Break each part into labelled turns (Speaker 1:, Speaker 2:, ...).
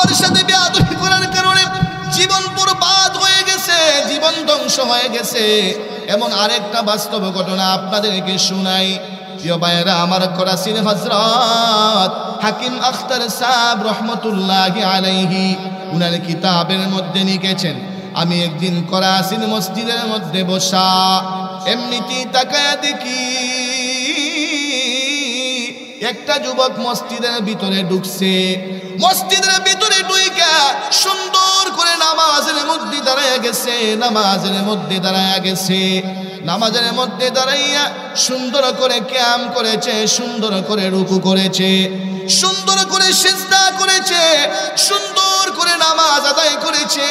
Speaker 1: বাবার সাথে বেয়াদবি করার কারণে জীবন বরবাদ হয়ে গেছে, জীবন ধ্বংস হয়ে গেছে। এমন আরেকটা বাস্তব ঘটনা আপনাদেরকে শোনাই। প্রিয় ভাইয়েরা আমার, করাচির হযরত হাকিম আখতার সাহেব রহমতুল্লাহি আলাইহি উনার কিতাবের মধ্যে লিখেছেন, আমি একদিন করাচির মসজিদের মধ্যে বসা এমনিতেই তাকায়া দেখি একটা যুবক মসজিদের ভিতরে ঢুকছে। মসজিদের ভিতরে ঢুইকা সুন্দর করে নামাজের মধ্যে দাঁড়ায় গেছে, নামাজের মধ্যে দাঁড়ায় গেছে। নামাজের মধ্যে দাঁড়াইয়া সুন্দর করে কিয়াম করেছে, সুন্দর করে রুকু করেছে, সুন্দর করে সিজদা করেছে, সুন্দর করে নামাজ আদায় করেছে।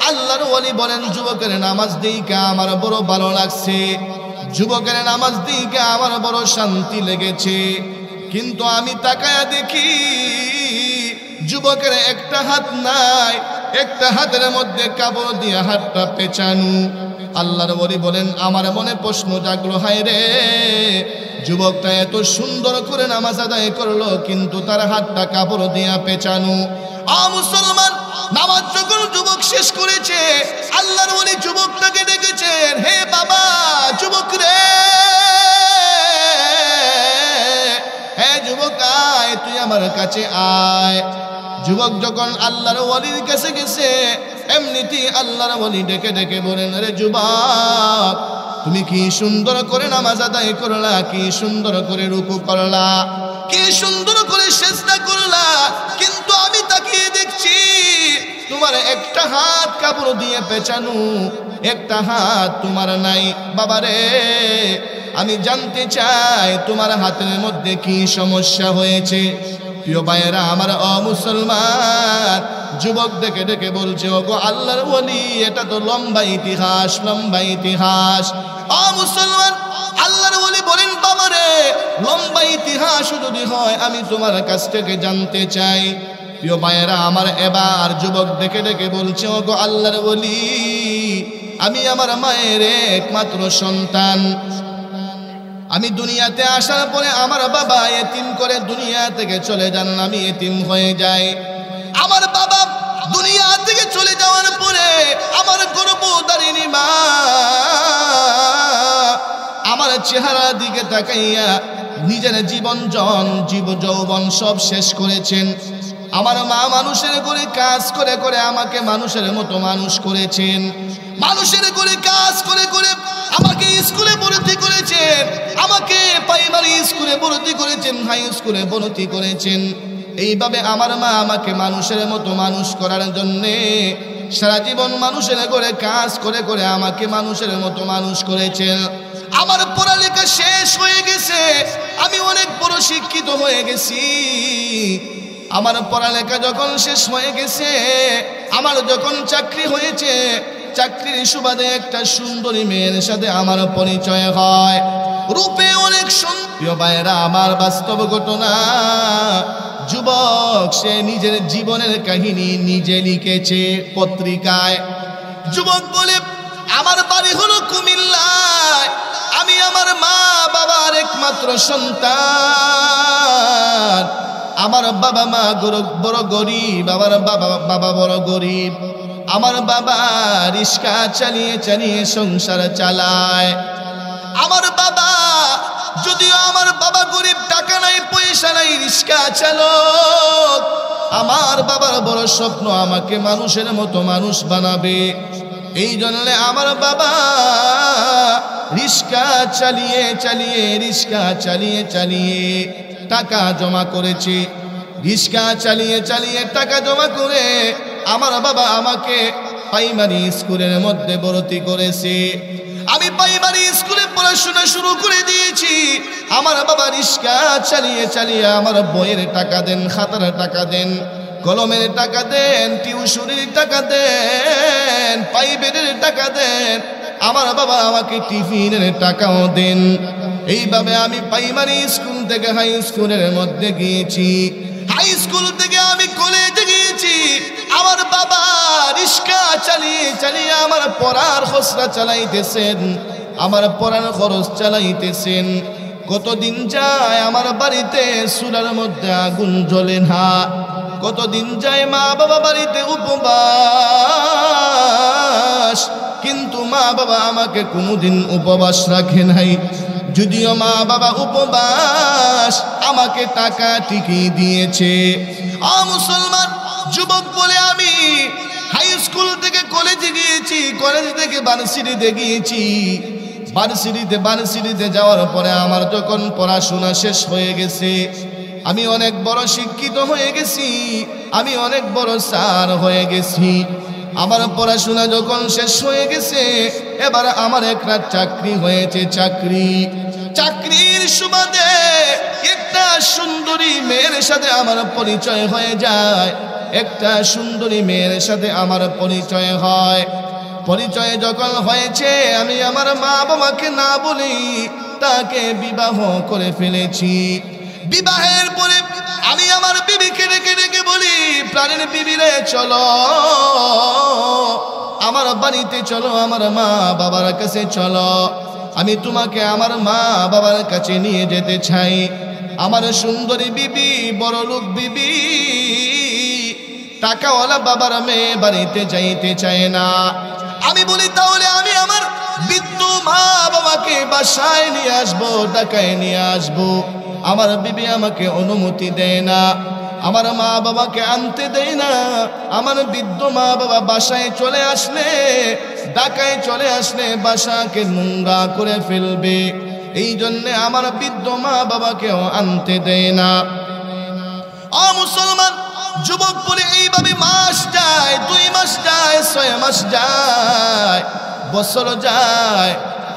Speaker 1: আল্লাহর ওলি বলেন, যুবকের নামাজ দিকে আমার বড় ভালো লাগছে, যুবকের নামাজ দিকে আমার বড় শান্তি লেগেছে। কিন্তু আমি তাকায়া দেখি যুবকের একটা হাত নাই, একটা হাতের মধ্যে কাপড় দিয়ে হাতটা পেঁচানো। আল্লাহর ওলি বলেন, আমার মনে প্রশ্ন জাগলো, হায় রে, যুবকটা এত সুন্দর করে নামাজ আদায় করলো কিন্তু তার হাতটা কাপড় দিয়ে পেঁচানো। মুসলমান, নামাজ যখন যুবক শেষ করেছে, আল্লাহর ওলি যুবকটাকে ডেকেছেন, হে বাবা যুবক রে, হে যুবক আয়, তুই আমার কাছে আয়। যুবক যখন আল্লাহর ওলির কাছে গেছে, এমনিতেই আল্লাহর ওলি ডেকে ডেকে বলেন, রে যুবক, তুমি কি সুন্দর করে নামাজ আদায় করলা, কি সুন্দর করে রুকু করলা, কি সুন্দর করে সিজদা করলা, কিন্তু আমি তাকিয়ে দেখছি তোমার একটা হাত কাপড় দিয়ে পেঁচানো, একটা হাত তোমার নাই। বাবারে, আমি জানতে চাই তোমার হাতের মধ্যে কি সমস্যা হয়েছে। প্রিয় ভাইয়েরা আমার, মুসলমান, যুবক ডেকে ডেকে বলছে, ওগো আল্লাহর ওলি, এটা তো লম্বা ইতিহাস, লম্বা ইতিহাস। মুসলমান, আল্লাহর ওলি বলেন, বাবারে, লম্বা ইতিহাস যদি হয় আমি তোমার কাছ থেকে জানতে চাই। প্রিয় ভাইয়েরা আমার, এবার যুবক ডেকে ডেকে বলছে, ওগো আল্লাহর ওলি, আমি আমার মায়ের একমাত্র সন্তান। আমি দুনিয়াতে আসার পরে আমার বাবা এতিম করে দুনিয়া থেকে চলে যান, আমি এতিম হয়ে যাই। আমার বাবা দুনিয়া থেকে চলে যাওয়ার পরে আমার গর্ভধারিণী মা আমার চেহারা দিকে তাকাইয়া নিজের যৌবন সব শেষ করেছেন। আমার মা মানুষের করে কাজ করে করে আমাকে মানুষের মতো মানুষ করেছেন, মানুষের করে কাজ করে করে আমাকে স্কুলে ভর্তি করেছেন, আমাকে প্রাইমারি স্কুলে ভর্তি করেছেন, হাই স্কুলে ভর্তি করেছেন। এইভাবে আমার মা আমাকে মানুষের মতো মানুষ করার জন্যে সারা জীবন মানুষের করে কাজ করে করে আমাকে মানুষের মতো মানুষ করেছেন। আমার পড়ালেখা শেষ হয়ে গেছে, আমি অনেক বড় শিক্ষিত হয়ে গেছি। আমার পড়ালেখা যখন শেষ হয়ে গেছে, আমার যখন চাকরি হয়েছে, চাকরির সুবাদে একটা সুন্দরী মেয়ের সাথে আমার পরিচয় হয়, রূপে অনেক সুন্দর। ভাইয়েরা আমার, বাস্তব ঘটনা, যুবক সে নিজের জীবনের কাহিনী নিজে লিখেছে পত্রিকায়। যুবক বলে, আমার বাড়ি হলো কুমিল্লায়, আমি আমার মা বাবার একমাত্র সন্তান। আমার বাবা মা বড় গরিব, আমার বাবা বড় গরিব। আমার বাবা রিক্সা চালিয়ে চালিয়ে সংসার চালায়। আমার বাবা, যদিও আমার বাবা গরিব, টাকা নাই পয়সা নাই, রিক্সা চালক, আমার বাবার বড় স্বপ্ন আমাকে মানুষের মতো মানুষ বানাবে। এই জন্য আমার বাবা রিক্সা চালিয়ে চালিয়ে টাকা জমা করেছে। রিক্সা চালিয়ে চালিয়ে টাকা জমা করে আমার বাবা আমাকে প্রাইমারি স্কুলের মধ্যে ভর্তি করেছে। আমি প্রাইমারি স্কুলে পড়াশোনা শুরু করে দিয়েছি। আমার বাবা রিক্সা চালিয়ে চালিয়ে আমার বইয়ের টাকা দেন, খাতার টাকা দেন, কলমের টাকা দেন, টিউশনির টাকা দেন, প্রাইভেটের টাকা দেন। আমার বাবা আমাকে টিফিনের টাকাও দেন। এইভাবে আমি প্রাইমারি স্কুল থেকে হাই স্কুলের মধ্যে গিয়েছি, হাই স্কুল থেকে আমি কলেজে গিয়েছি। আমার বাবা রিক্সা চালিয়ে চালিয়ে আমার পড়ার খরচা চালাইতেছেন, আমার পড়ার খরচ চালাইতেছেন। কতদিন যায় আমার বাড়িতে চুলার মধ্যে আগুন জ্বলে না, কতদিন যায় মা বাবা বাড়িতে উপবাস, কিন্তু মা বাবা আমাকে কোনোদিন উপবাস রাখে নাই। যদিও মা বাবা উপবাস আমাকে টাকা টিকিয়ে দিয়েছে। মুসলমান যুবক বলে আমি হাই স্কুল থেকে কলেজে গিয়েছি, কলেজ থেকে ভার্সিটিতে গিয়েছি, ভার্সিটিতে যাওয়ার পরে আমার যখন পড়াশোনা শেষ হয়ে গেছে, আমি অনেক বড় শিক্ষিত হয়ে গেছি, আমি অনেক বড় স্যার হয়ে গেছি। আমার পড়াশোনা যখন শেষ হয়ে গেছে, এবার আমার একটা চাকরি হয়েছে। চাকরির সুবাদে একটা সুন্দরী মেয়ের সাথে আমার পরিচয় হয়ে যায়, একটা সুন্দরী মেয়ের সাথে আমার পরিচয় হয়। পরিচয় যখন হয়েছে, আমি আমার মা বাবাকে না বলি তাকে বিবাহ করে ফেলেছি। বিবাহের পরে আমি আমার বিবিকে ডেকে বলি, প্রাণের বিবিরে চলো আমার বাড়িতে, চলো আমার মা বাবার কাছে চলো, আমি তোমাকে আমার মা বাবার কাছে নিয়ে যেতে চাই। আমার সুন্দরী বিবি, বড় লোক বিবি, টাকাওয়ালা বাবার মেয়ে বাড়িতে যাইতে চায় না। আমি বলি তাহলে আমি আমার বৃদ্ধ মা বাবাকে বাসায় নিয়ে আসবো, ঢাকায় নিয়ে আসবো। আমার বিবি আমাকে অনুমতি দেয় না, আমার মা বাবাকে আনতে দেয় না। আমার বৃদ্ধ মা বাবা বাসায় চলে আসলে, ঢাকায় চলে আসলে বাসাকে নোংরা করে ফেলবে, এই জন্যে আমার বৃদ্ধ মা বাবাকেও আনতে দেয় না। মুসলমান যুবক বলে এইভাবে মাস যায়, 2 মাস যায়, 6 মাস যায়, বছর যায়,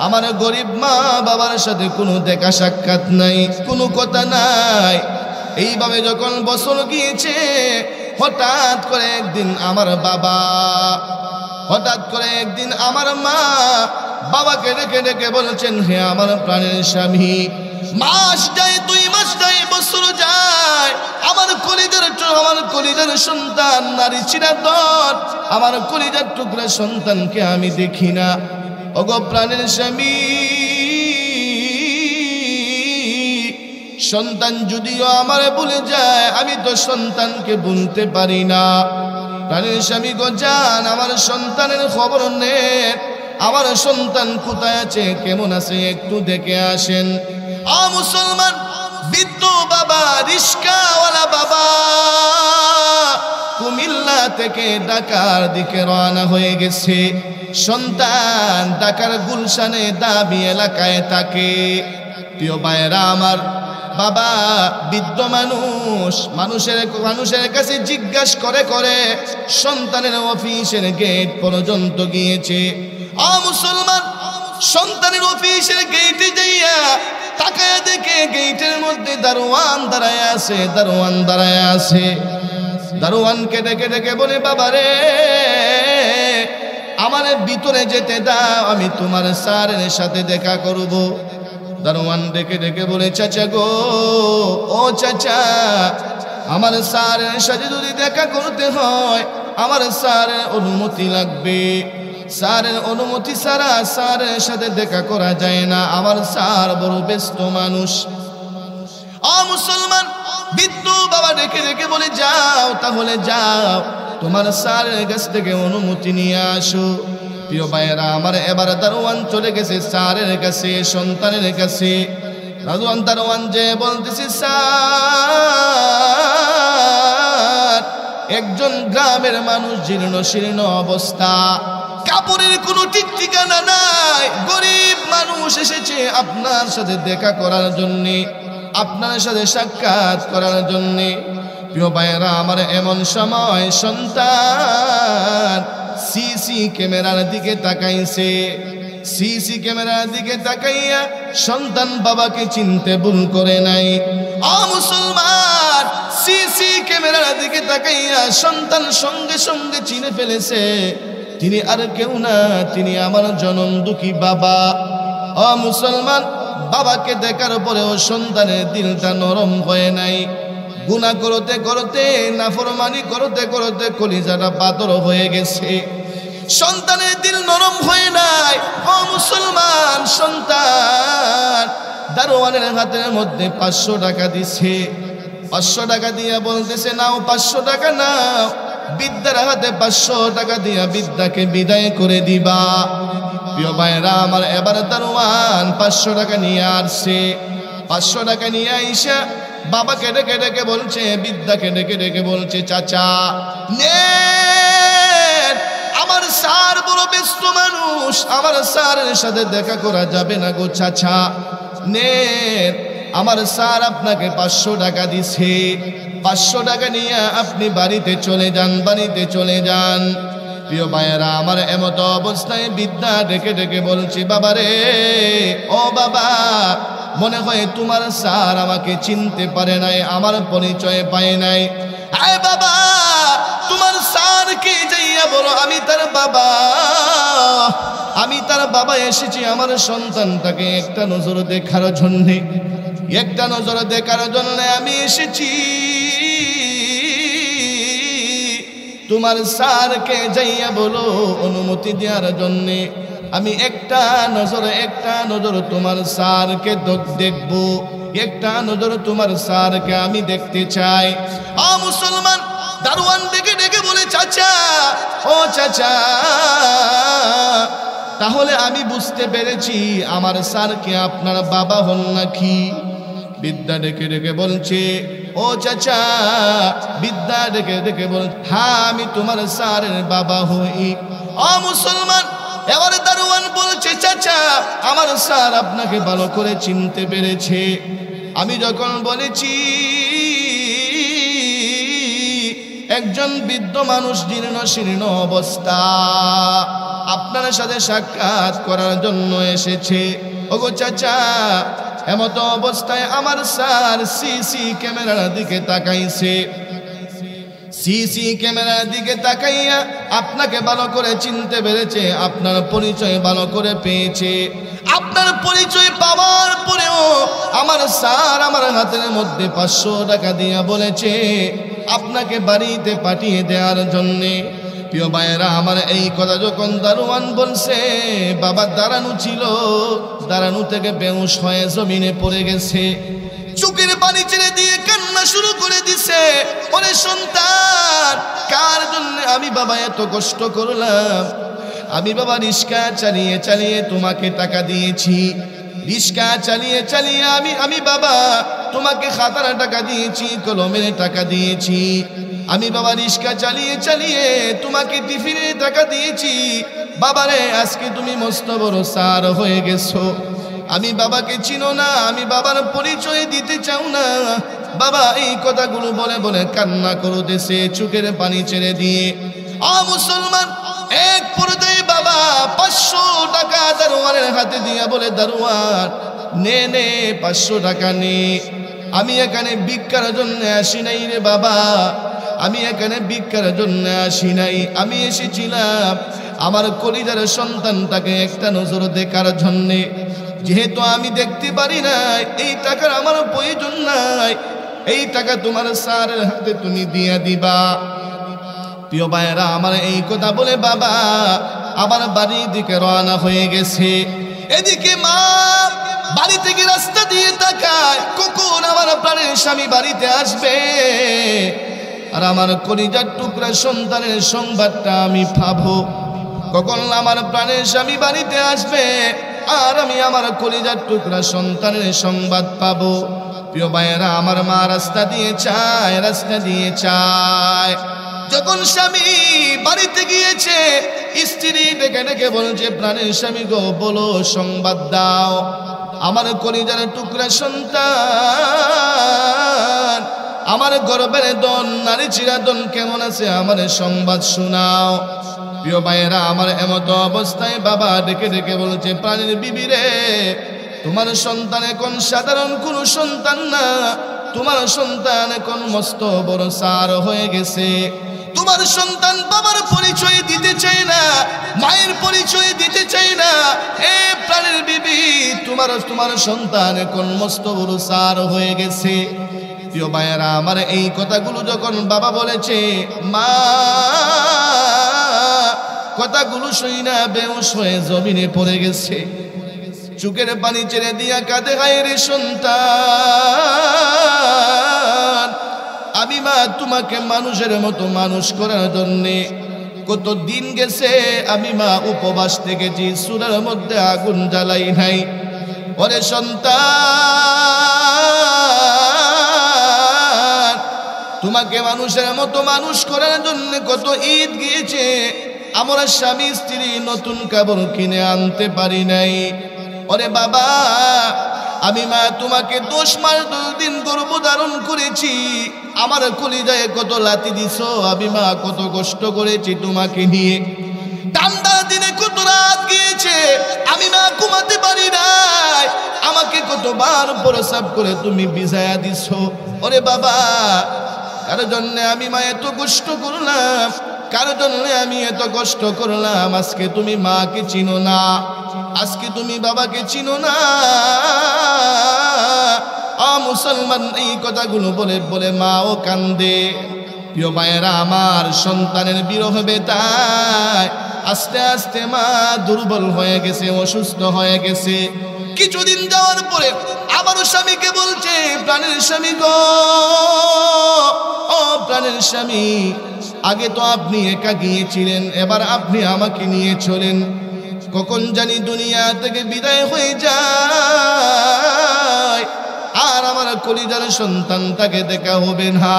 Speaker 1: আমার গরিব মা বাবার সাথে কোনো দেখা সাক্ষাৎ নাই, কোনো কথা নাই। এইভাবে যখন বছর গিয়েছে, হঠাৎ করে একদিন আমার বাবা, হঠাৎ করে একদিন আমার মা বাবাকে ডেকে বলছেন, হে আমার প্রাণের স্বামী, মাস যায়, 2 মাস যায়, বছর যায়, আমার কলিজার সন্তান, নারী চিরাদর, আমার কলিজার টুকরা সন্তানকে আমি দেখি না। ওগো প্রাণের স্বামী, সন্তান যদিও আমার ভুলে যায়, আমি তো সন্তানকে ভুলতে পারি না। প্রাণের স্বামী গো যান, আমার সন্তানের খবর নেন, আমার সন্তান কোথায় আছে, কেমন আছে, একটু দেখে আসেন। মুসলমান বৃদ্ধ বাবা, রিস্কাওয়ালা বাবা কুমিল্লা থেকে ঢাকার দিকে রওনা হয়ে গেছে। সন্তান ঢাকার গুলশানে দাবি এলাকায় থাকে। প্রিয় ভাইরা আমার, বাবা বৃদ্ধ মানুষের কাছে জিজ্ঞাসা করে সন্তানের অফিসের গেট পর্যন্ত গিয়েছে। মুসলমান সন্তানের অফিসের গেটে যাইয়া তাকায় দেখে গেটের মধ্যে দারোয়ান দাঁড়ায় আছে। দারোয়ানকে ডেকে বলে, বাবা রে, আমার ভিতরে যেতে দাও, আমি তোমার স্যারের সাথে দেখা করব। দারোয়ান ডেকে বলে, চাচা গো, ও চাচা, আমার স্যারের সাথে যদি দেখা করতে হয়, আমার স্যারের অনুমতি লাগবে। স্যারের অনুমতি ছাড়া স্যারের সাথে দেখা করা যায় না, আমার স্যার বড় ব্যস্ত মানুষ। মুসলমান বৃদ্ধ বাবা ডেকে বলে, যাও তাহলে যাও, তোমার স্যারের কাছ থেকে অনুমতি নিয়ে আসো। প্রিয় ভাইয়েরা আমার, এবার দারোয়ান চলে গেছে স্যারের কাছে, সন্তানের কাছে। দারোয়ান যে বলতেছে, স্যার, একজন গ্রামের মানুষ, জীর্ণ শীর্ণ অবস্থা, কাপড়ের কোনো ঠিক ঠিকানা নাই, গরিব মানুষ এসেছে আপনার সাথে দেখা করার জন্যে, আপনার সাথে সাক্ষাৎ করার জন্যে। প্রিয় ভাইয়েরা আমার, এমন সময় সন্তান সিসি ক্যামেরার দিকে তাকাইছে। সিসি ক্যামেরার দিকে তাকাইয়া সন্তান বাবাকে চিনতে ভুল করে নাই। মুসলমান সিসি ক্যামেরার দিকে তাকাইয়া সন্তান সঙ্গে সঙ্গে চিনে ফেলেছে, তিনি আর কেউ না, তিনি আমার জনম দুঃখী বাবা। মুসলমান বাবাকে দেখার পরেও সন্তানের দিলটা নরম হয়ে নাই। গুনাহ করতে করতে, নাফরমানি করতে করতে কলিজাটা পাথর হয়ে গেছে, সন্তানের দিল নরম হয়ে নাই। মুসলমান সন্তান দারোয়ানের হাতের মধ্যে 500 টাকা দিছে। 500 টাকা দিয়া বলতেছে, নাও 500 টাকা নাও। বিদ্যার হাতে 500 টাকা দিয়া বিদ্যাকে বিদায় করে দিবা। প্রিয় ভাইরা আমার, এবার দারোয়ান 500 টাকা নিয়ে আসছে। 500 টাকা নিয়ে আইসা বাবাকে ডেকে ডেকে বলছে, বিদ্যাকে ডেকে ডেকে বলছে, চাচা নেন, আমার স্যার বড় ব্যস্ত মানুষ, আমার স্যারের সাথে দেখা করা যাবে না গো চাচা, নেন, আমার স্যার আপনাকে 500 টাকা দিছে। 500 টাকা নিয়ে আপনি বাড়িতে চলে যান, বাড়িতে চলে যান। প্রিয় ভাইয়েরা আমার, এমত অবস্থায় বিদ্যা ডেকে ডেকে বলছি, বাবা রে, ও বাবা, মনে হয় তোমার স্যার আমাকে চিনতে পারে নাই, আমার পরিচয় পায় নাই। আয় বাবা, তোমার স্যারকে যাইয়া বলো আমি তার বাবা, আমি তার বাবা, এসেছি আমার সন্তানটাকে একটা নজর দেখার জন্যে, একটা নজর দেখার জন্য আমি এসেছি। তোমার স্যারকে যাইয়া বলো অনুমতি দেওয়ার জন্যে, আমি একটা নজর তোমার স্যারকে দেখবো, একটা নজর তোমার স্যারকে আমি দেখতে চাই। মুসলমান দারোয়ান ডেকে ডেকে বলে, চাচা, ও চাচা, তাহলে আমি বুঝতে পেরেছি আমার স্যারকে আপনার বাবা হন নাকি? বিদ্যা ডেকে ডেকে বলছে, ও চাচা, বিদ্যা ডেকে ডেকে বল, হ্যাঁ আমি তোমার স্যারের বাবা হই। মুসলমান এবারে দারোয়ান বলছে, চাচা, আমার স্যার আপনাকে ভালো করে চিনতে পেরেছে। আমি যখন বলেছি একজন বৃদ্ধ মানুষ, জীর্ণ শীর্ণ অবস্থা, আপনার সাথে সাক্ষাৎ করার জন্য এসেছে। ওগো চাচা, এমত অবস্থায় আমার স্যার সিসি ক্যামেরার দিকে তাকাইছে, সিসি ক্যামেরার দিকে তাকাইয়া আপনাকে ভালো করে চিনতে পেরেছে, আপনার পরিচয় ভালো করে পেয়েছে। আপনার পরিচয় পাওয়ার পরেও আমার স্যার আমার হাতের মধ্যে 500 টাকা দিয়া বলেছে আপনাকে বাড়িতে পাঠিয়ে দেওয়ার জন্যে। প্রিয় ভাইয়েরা আমার, এই কথা যখন দারোয়ান বলছে, বাবা দাঁড়ানো ছিল, দাঁড়ানো থেকে বেহুশ হয়ে জমিনে পড়ে গেছে, চোখের পানি ছেড়ে দিয়ে কান্না শুরু করে দিছে। ওরে সন্তান, কার জন্য আমি বাবা এত কষ্ট করলাম? আমি বাবা রিস্কা চালিয়ে চালিয়ে তোমাকে টাকা দিয়েছি, রিস্কা চালিয়ে চালিয়ে আমি বাবা তোমাকে খাতার টাকা দিয়েছি, কলমের টাকা দিয়েছি, আমি বাবা রিস্কা চালিয়ে চালিয়ে তোমাকে টিফিনের টাকা দিয়েছি। বাবারে, আজকে তুমি মস্ত বড় স্যার হয়ে গেছো, আমি বাবাকে চিনো না, আমি বাবার পরিচয় দিতে চাও না। বাবা এই কথাগুলো বলে বলে কান্না করতেছে, চোখের পানি ছেড়ে দিয়ে। মুসলমান এক পর্যায়ে বাবা 500 টাকা দারোয়ানের হাতে দিয়া বলে, দারোয়ান নে নে 500 টাকা নে, আমি এখানে ভিক্ষার জন্য আসি নাই রে বাবা, আমি এখানে ভিক্ষার জন্য আসি নাই, আমি এসেছিলাম আমার কলিজার সন্তানটাকে একটা নজর দেখার জন্যে। যেহেতু আমি দেখতে পারি না, এই টাকার আমার প্রয়োজন নাই, এই টাকা তোমার স্যারের হাতে তুমি দিয়া দিবা। প্রিয় ভাইয়েরা আমার, এই কথা বলে বাবা আবার বাড়ির দিকে রওনা হয়ে গেছে। এদিকে মা বাড়ি থেকে রাস্তা দিয়ে তাকায়, কখন আমার প্রাণের স্বামী বাড়িতে আসবে আর আমার কলিজার টুকরা সন্তানের সংবাদটা আমি পাবো, কখন আমার প্রাণের স্বামী বাড়িতে আসবে আর আমি আমার কলিজার টুকরা সন্তানের সংবাদ পাবো। প্রিয় ভাইয়েরা আমার, মা রাস্তা দিয়ে চায়, রাস্তা দিয়ে চায়। যখন স্বামী বাড়িতে গিয়েছে, স্ত্রী ডেকে ডেকে বলছে, প্রাণের স্বামী গো, বলো, সংবাদ দাও, আমার কলিজার টুকরা সন্তান, আমার গর্বের দন, নারী চিরাদন কেমন আছে, আমার সংবাদ শোনাও। প্রিয় ভাইয়েরা আমার, এমত অবস্থায় বাবা ডেকে ডেকে বলছে, প্রাণীর বিবি রে, তোমার সন্তান এখন সাধারণ কোন সন্তান না, তোমার সন্তান এখন মস্ত বড় স্যার হয়ে গেছে। তোমার সন্তান বাবার পরিচয় দিতে চায় না, মায়ের পরিচয় দিতে চায় না। হে প্রাণের বিবি, তোমার সন্তান এখন মস্ত বড় স্যার হয়ে গেছে। প্রিয় ভাইয়েরা আমার, এই কথাগুলো যখন বাবা বলেছে, মা কথাগুলো শুই না বেহুশ হয়ে জমিনে পড়ে গেছে, চোখের পানি ছেড়ে দিয়া কাঁদে, হায় রে সন্তান, আমি মা তোমাকে মানুষের মতো মানুষ করার জন্যে কত দিন গেছে আমি মা উপবাস থেকেছি, চুলার মধ্যে আগুন জ্বালাই নাই। ওরে সন্তান, তোমাকে মানুষের মতো মানুষ করার জন্য কত ঈদ গিয়েছে, আমরা স্বামী স্ত্রী নতুন কাপড় কিনে আনতে পারি নাই। ওরে বাবা, আমি মা তোমাকে 10 মাস 10 দিন গর্ভধারণ করেছি, আমার কলিজায় কত লাথি দিছো, আমি মা কত কষ্ট করেছি তোমাকে নিয়ে। ঠান্ডা দিনে কত রাত গিয়েছে, আমি মা ঘুমাতে পারি নাই, আমাকে কতবার প্রসাব করে তুমি বিছায়া দিছো। ওরে বাবা, কার জন্য আমি মা এত কষ্ট করলাম, কার জন্য আমি এত কষ্ট করলাম। আজকে তুমি মাকে চিনো না, আজকে তুমি বাবাকে চিনো না। মুসলমান এই কথাগুলো বলে বলে মাও কান্দে। প্রিয় ভাইয়েরা আমার, সন্তানের বিরহ বেতায় আস্তে আস্তে মা দুর্বল হয়ে গেছে, অসুস্থ হয়ে গেছে। কিছুদিন যাওয়ার পরে আবারও স্বামীকে বলছে, প্রাণের স্বামী গো, ও প্রাণের স্বামী, আগে তো আপনি একা গিয়েছিলেন, এবার আপনি আমাকে নিয়ে চলেন। কখন জানি দুনিয়া থেকে বিদায় হয়ে যায়, আর আমার কলিজার সন্তানটাকে দেখা হবে না।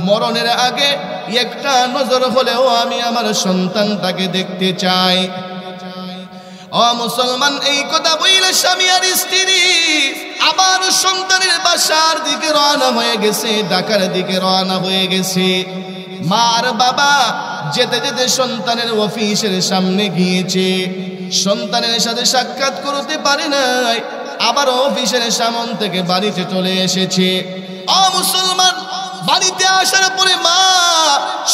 Speaker 1: মরণের আগে একটা নজর হলেও আমি আমার সন্তানটাকে দেখতে চাই। ও মুসলমান, এই কথা বইলে স্বামী আর স্ত্রী আবার সন্তানের বাসার দিকে রওনা হয়ে গেছে, ঢাকার দিকে রওনা হয়ে গেছে। মা আর বাবা যেতে যেতে সন্তানের অফিসের সামনে গিয়েছে, সন্তানের সাথে সাক্ষাৎ করতে পারে নাই, আবার অফিসের সামন থেকে বাড়িতে চলে এসেছে। ও মুসলমান, বাড়িতে আসার পরে মা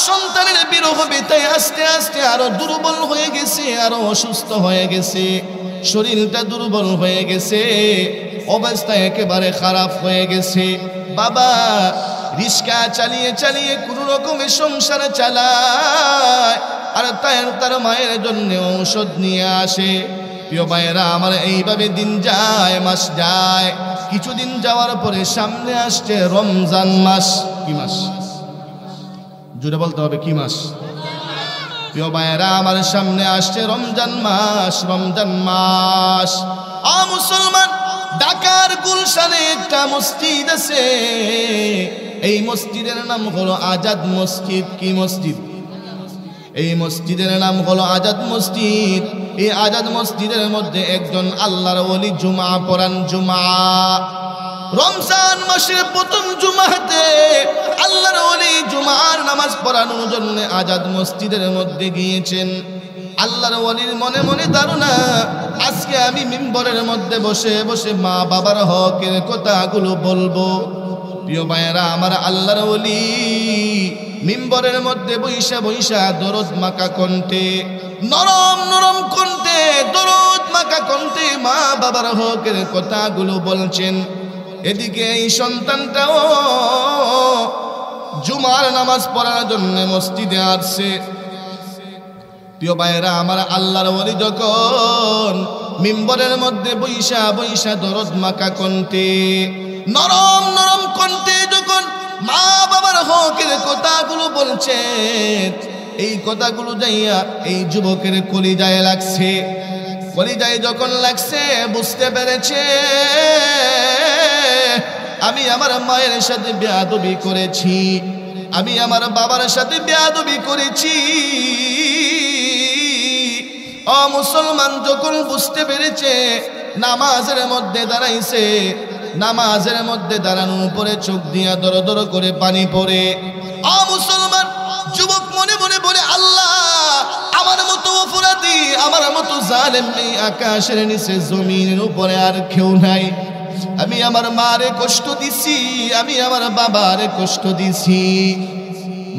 Speaker 1: সন্তানের বিরহ বেতায় আস্তে আস্তে আরো দুর্বল হয়ে গেছে, আরো অসুস্থ হয়ে গেছে, শরীরটা দুর্বল হয়ে গেছে, অবস্থা একেবারে খারাপ হয়ে গেছে। বাবা রিস্কা চালিয়ে চালিয়ে কোনো রকমে সংসার চালায়, আর তার মায়ের জন্য ঔষধ নিয়ে আসে। প্রিয় ভাইয়েরা আমার, এইভাবে দিন যায়, মাস যায়। কিছুদিন যাওয়ার পরে সামনে আসছে রমজান মাস। কি মাস? জুড়ে বলতে হবে, কি মাস? প্রিয় ভাইয়েরা আমার, সামনে আসছে রমজান মাস। রমজান মাস, ও মুসলমান, ঢাকার গুলশানে একটা মসজিদ আছে, এই মসজিদের নাম হলো আজাদ মসজিদ। কি মসজিদ? এই মসজিদের নাম হলো আজাদ মসজিদ। এই আজাদ মসজিদের মধ্যে একজন আল্লাহর ওলি জুমা পড়ান। জুমা, রমজান মাসের প্রথম জুমাতে আল্লাহর ওলি জুমার নামাজ পড়ানোর জন্য আজাদ মসজিদের মধ্যে গিয়েছেন। আল্লাহর ওলির মনে মনে ধারণা, আজকে আমি মিম্বরের মধ্যে বসে বসে মা বাবার হকের কথাগুলো বলবো। প্রিয় ভাইয়েরা আমার, আল্লাহর ওলি মিম্বরের মধ্যে বৈশা বৈশা দরদ মাকা কণ্ঠে, নরম নরম কণ্ঠে, দরদ মাকা কণ্ঠে মা বাবার হকের কথাগুলো বলছেন। এদিকে এই সন্তানটাও জুমার নামাজ পড়ার জন্য মসজিদে আসছে। প্রিয় ভাইয়েরা আমার, আল্লাহর ওলি যখন মিম্বরের মধ্যে বৈশা বৈশা দরদ মাকা কণ্ঠে, নরম নরম কণ্ঠে যখন মা বাবার হকের কথাগুলো বলছেন, এই কথাগুলো যাইয়া এই যুবকের কলিজায় লাগছে। কলিজায় যখন লাগছে, বুঝতে পেরেছে আমি আমার মায়ের সাথে বেয়াদবি করেছি, আমি আমার বাবার সাথে বেয়াদবি করেছি। ও মুসলমান, যখন বুঝতে পেরেছে, নামাজের মধ্যে দাঁড়াইছে, নামাজের মধ্যে দাঁড়ানোর পরে চোখ দিয়া দর দর করে পানি পড়ে। ও মুসলমান, যুবক মনে মনে বলে, আল্লাহ, আমার মতো অপরাধী, আমার মতো জালেম নেই আকাশের নিচে, জমিনের উপরে আর কেউ নাই। আমি আমার মারে কষ্ট দিছি, আমি আমার বাবারে কষ্ট দিছি।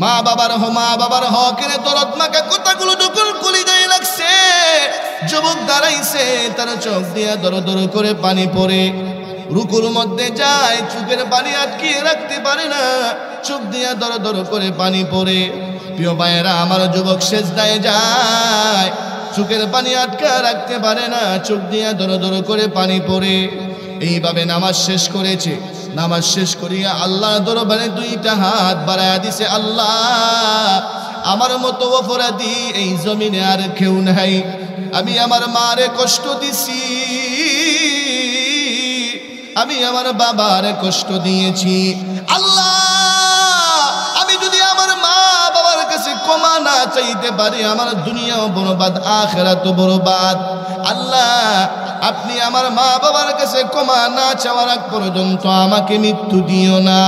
Speaker 1: মা বাবার হকের দরদ মাকা কথাগুলো যখন কলিজায় লাগছে, যুবক দাঁড়াইছে, তার চোখ দিয়া দর দর করে পানি পড়ে। রুকুর মধ্যে যায়, চোখের পানি আটকিয়ে রাখতে পারে না, চোখ দিয়া দর দর করে পানি পড়ে। প্রিয় ভাইয়েরা আমার, যুবক সেজদায় যায়, চোখের পানি আটকা রাখতে পারে না, চোখ দিয়ে দর দর করে পানি পড়ে। এইভাবে নামাজ শেষ করেছে। নামাজ শেষ করিয়া আল্লাহ দরবারে দুইটা হাত বাড়ায়া দিছে, আল্লাহ আমার মতো অপরাধী এই জমিনে আর কেউ নাই। আমি আমার মারে কষ্ট দিছি, আমি আমার বাবারে কষ্ট দিয়েছি। আল্লাহ আমি যদি আমার মা বাবার কাছে ক্ষমা না চাইতে পারি, আমার দুনিয়াও বরবাদ, আখিরাতও বরবাদ। আল্লাহ আপনি আমার মা বাবার কাছে ক্ষমা না চাওয়ার আগ পর্যন্ত আমাকে মৃত্যু দিও না।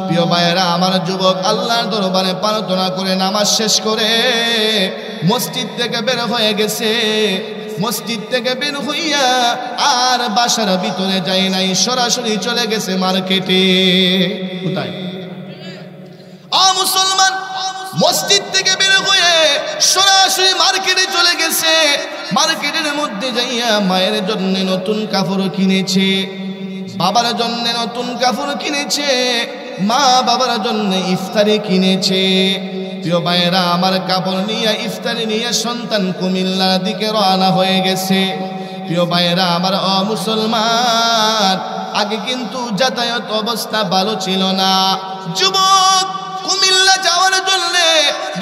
Speaker 1: প্রিয় ভাইয়েরা, আমার যুবক আল্লাহর দরবারে প্রার্থনা করে নামাজ শেষ করে মসজিদ থেকে বের হয়ে গেছে। মসজিদ থেকে বের হইয়া আর বাসার ভিতরে যায় নাই, সরাসরি চলে গেছে মার্কেটে। কোথায়? মুসলমান মসজিদ থেকে বের হয়ে সরাসরি মার্কেটে চলে গেছে। মার্কেটের মধ্যে যাইয়া মায়ের জন্য নতুন কাপড় কিনেছে, বাবার জন্য নতুন কাপড় কিনেছে, মা বাবার জন্য ইফতারি কিনেছে। প্রিয় ভাইয়েরা, আমার কাপড় নিয়ে ইফতারি নিয়ে সন্তান কুমিল্লার দিকে রওনা হয়ে গেছে। প্রিয় ভাইয়েরা, আমার মুসলমান, আগে কিন্তু যাতায়াত অবস্থা ভালো ছিল না। যুবক কুমিল্লা যাওয়ার জন্য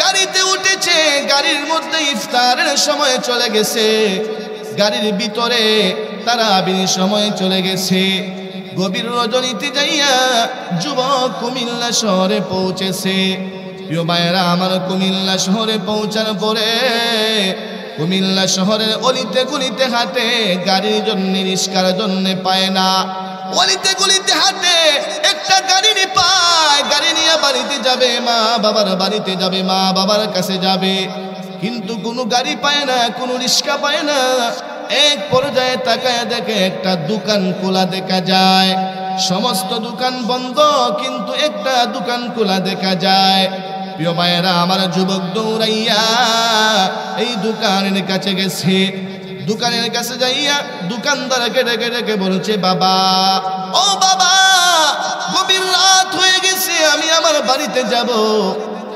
Speaker 1: গাড়িতে উঠেছে, গাড়ির মধ্যে ইফতারের সময় চলে গেছে, গাড়ির ভিতরে তারাবির সময় চলে গেছে। গভীর রজনীতে যাইয়া যুবক কুমিল্লা শহরে পৌঁছেছে। প্রিয় ভাইয়েরা, আমার কুমিল্লা শহরে পৌঁছার পরে কুমিল্লা শহরের অলিতে গলিতে হাঁটে, গাড়ির জন্য রিস্কার জন্য পায় না। অলিতে গলিতে হাঁটে, একটা গাড়ি পায়, গাড়ি নিয়ে বাড়িতে যাবে, মা বাবার বাড়িতে যাবে, মা বাবার কাছে যাবে, কিন্তু কোনো গাড়ি পায় না, কোনো রিস্কা পায় না। এক পর্যায়ে তাকায় দেখে একটা দোকান খোলা দেখা যায়। সমস্ত দোকান বন্ধ, কিন্তু একটা দোকান খোলা দেখা যায়। প্রিয় ভাইয়েরা, আমার যুবক দৌড়াইয়া এই দোকানের কাছে গেছে। দোকানের কাছে যাইয়া দোকানদারকে ডেকে ডেকে বলছে, বাবা, ও বাবা, গভীর রাত হয়ে গেছে, আমি আমার বাড়িতে যাব,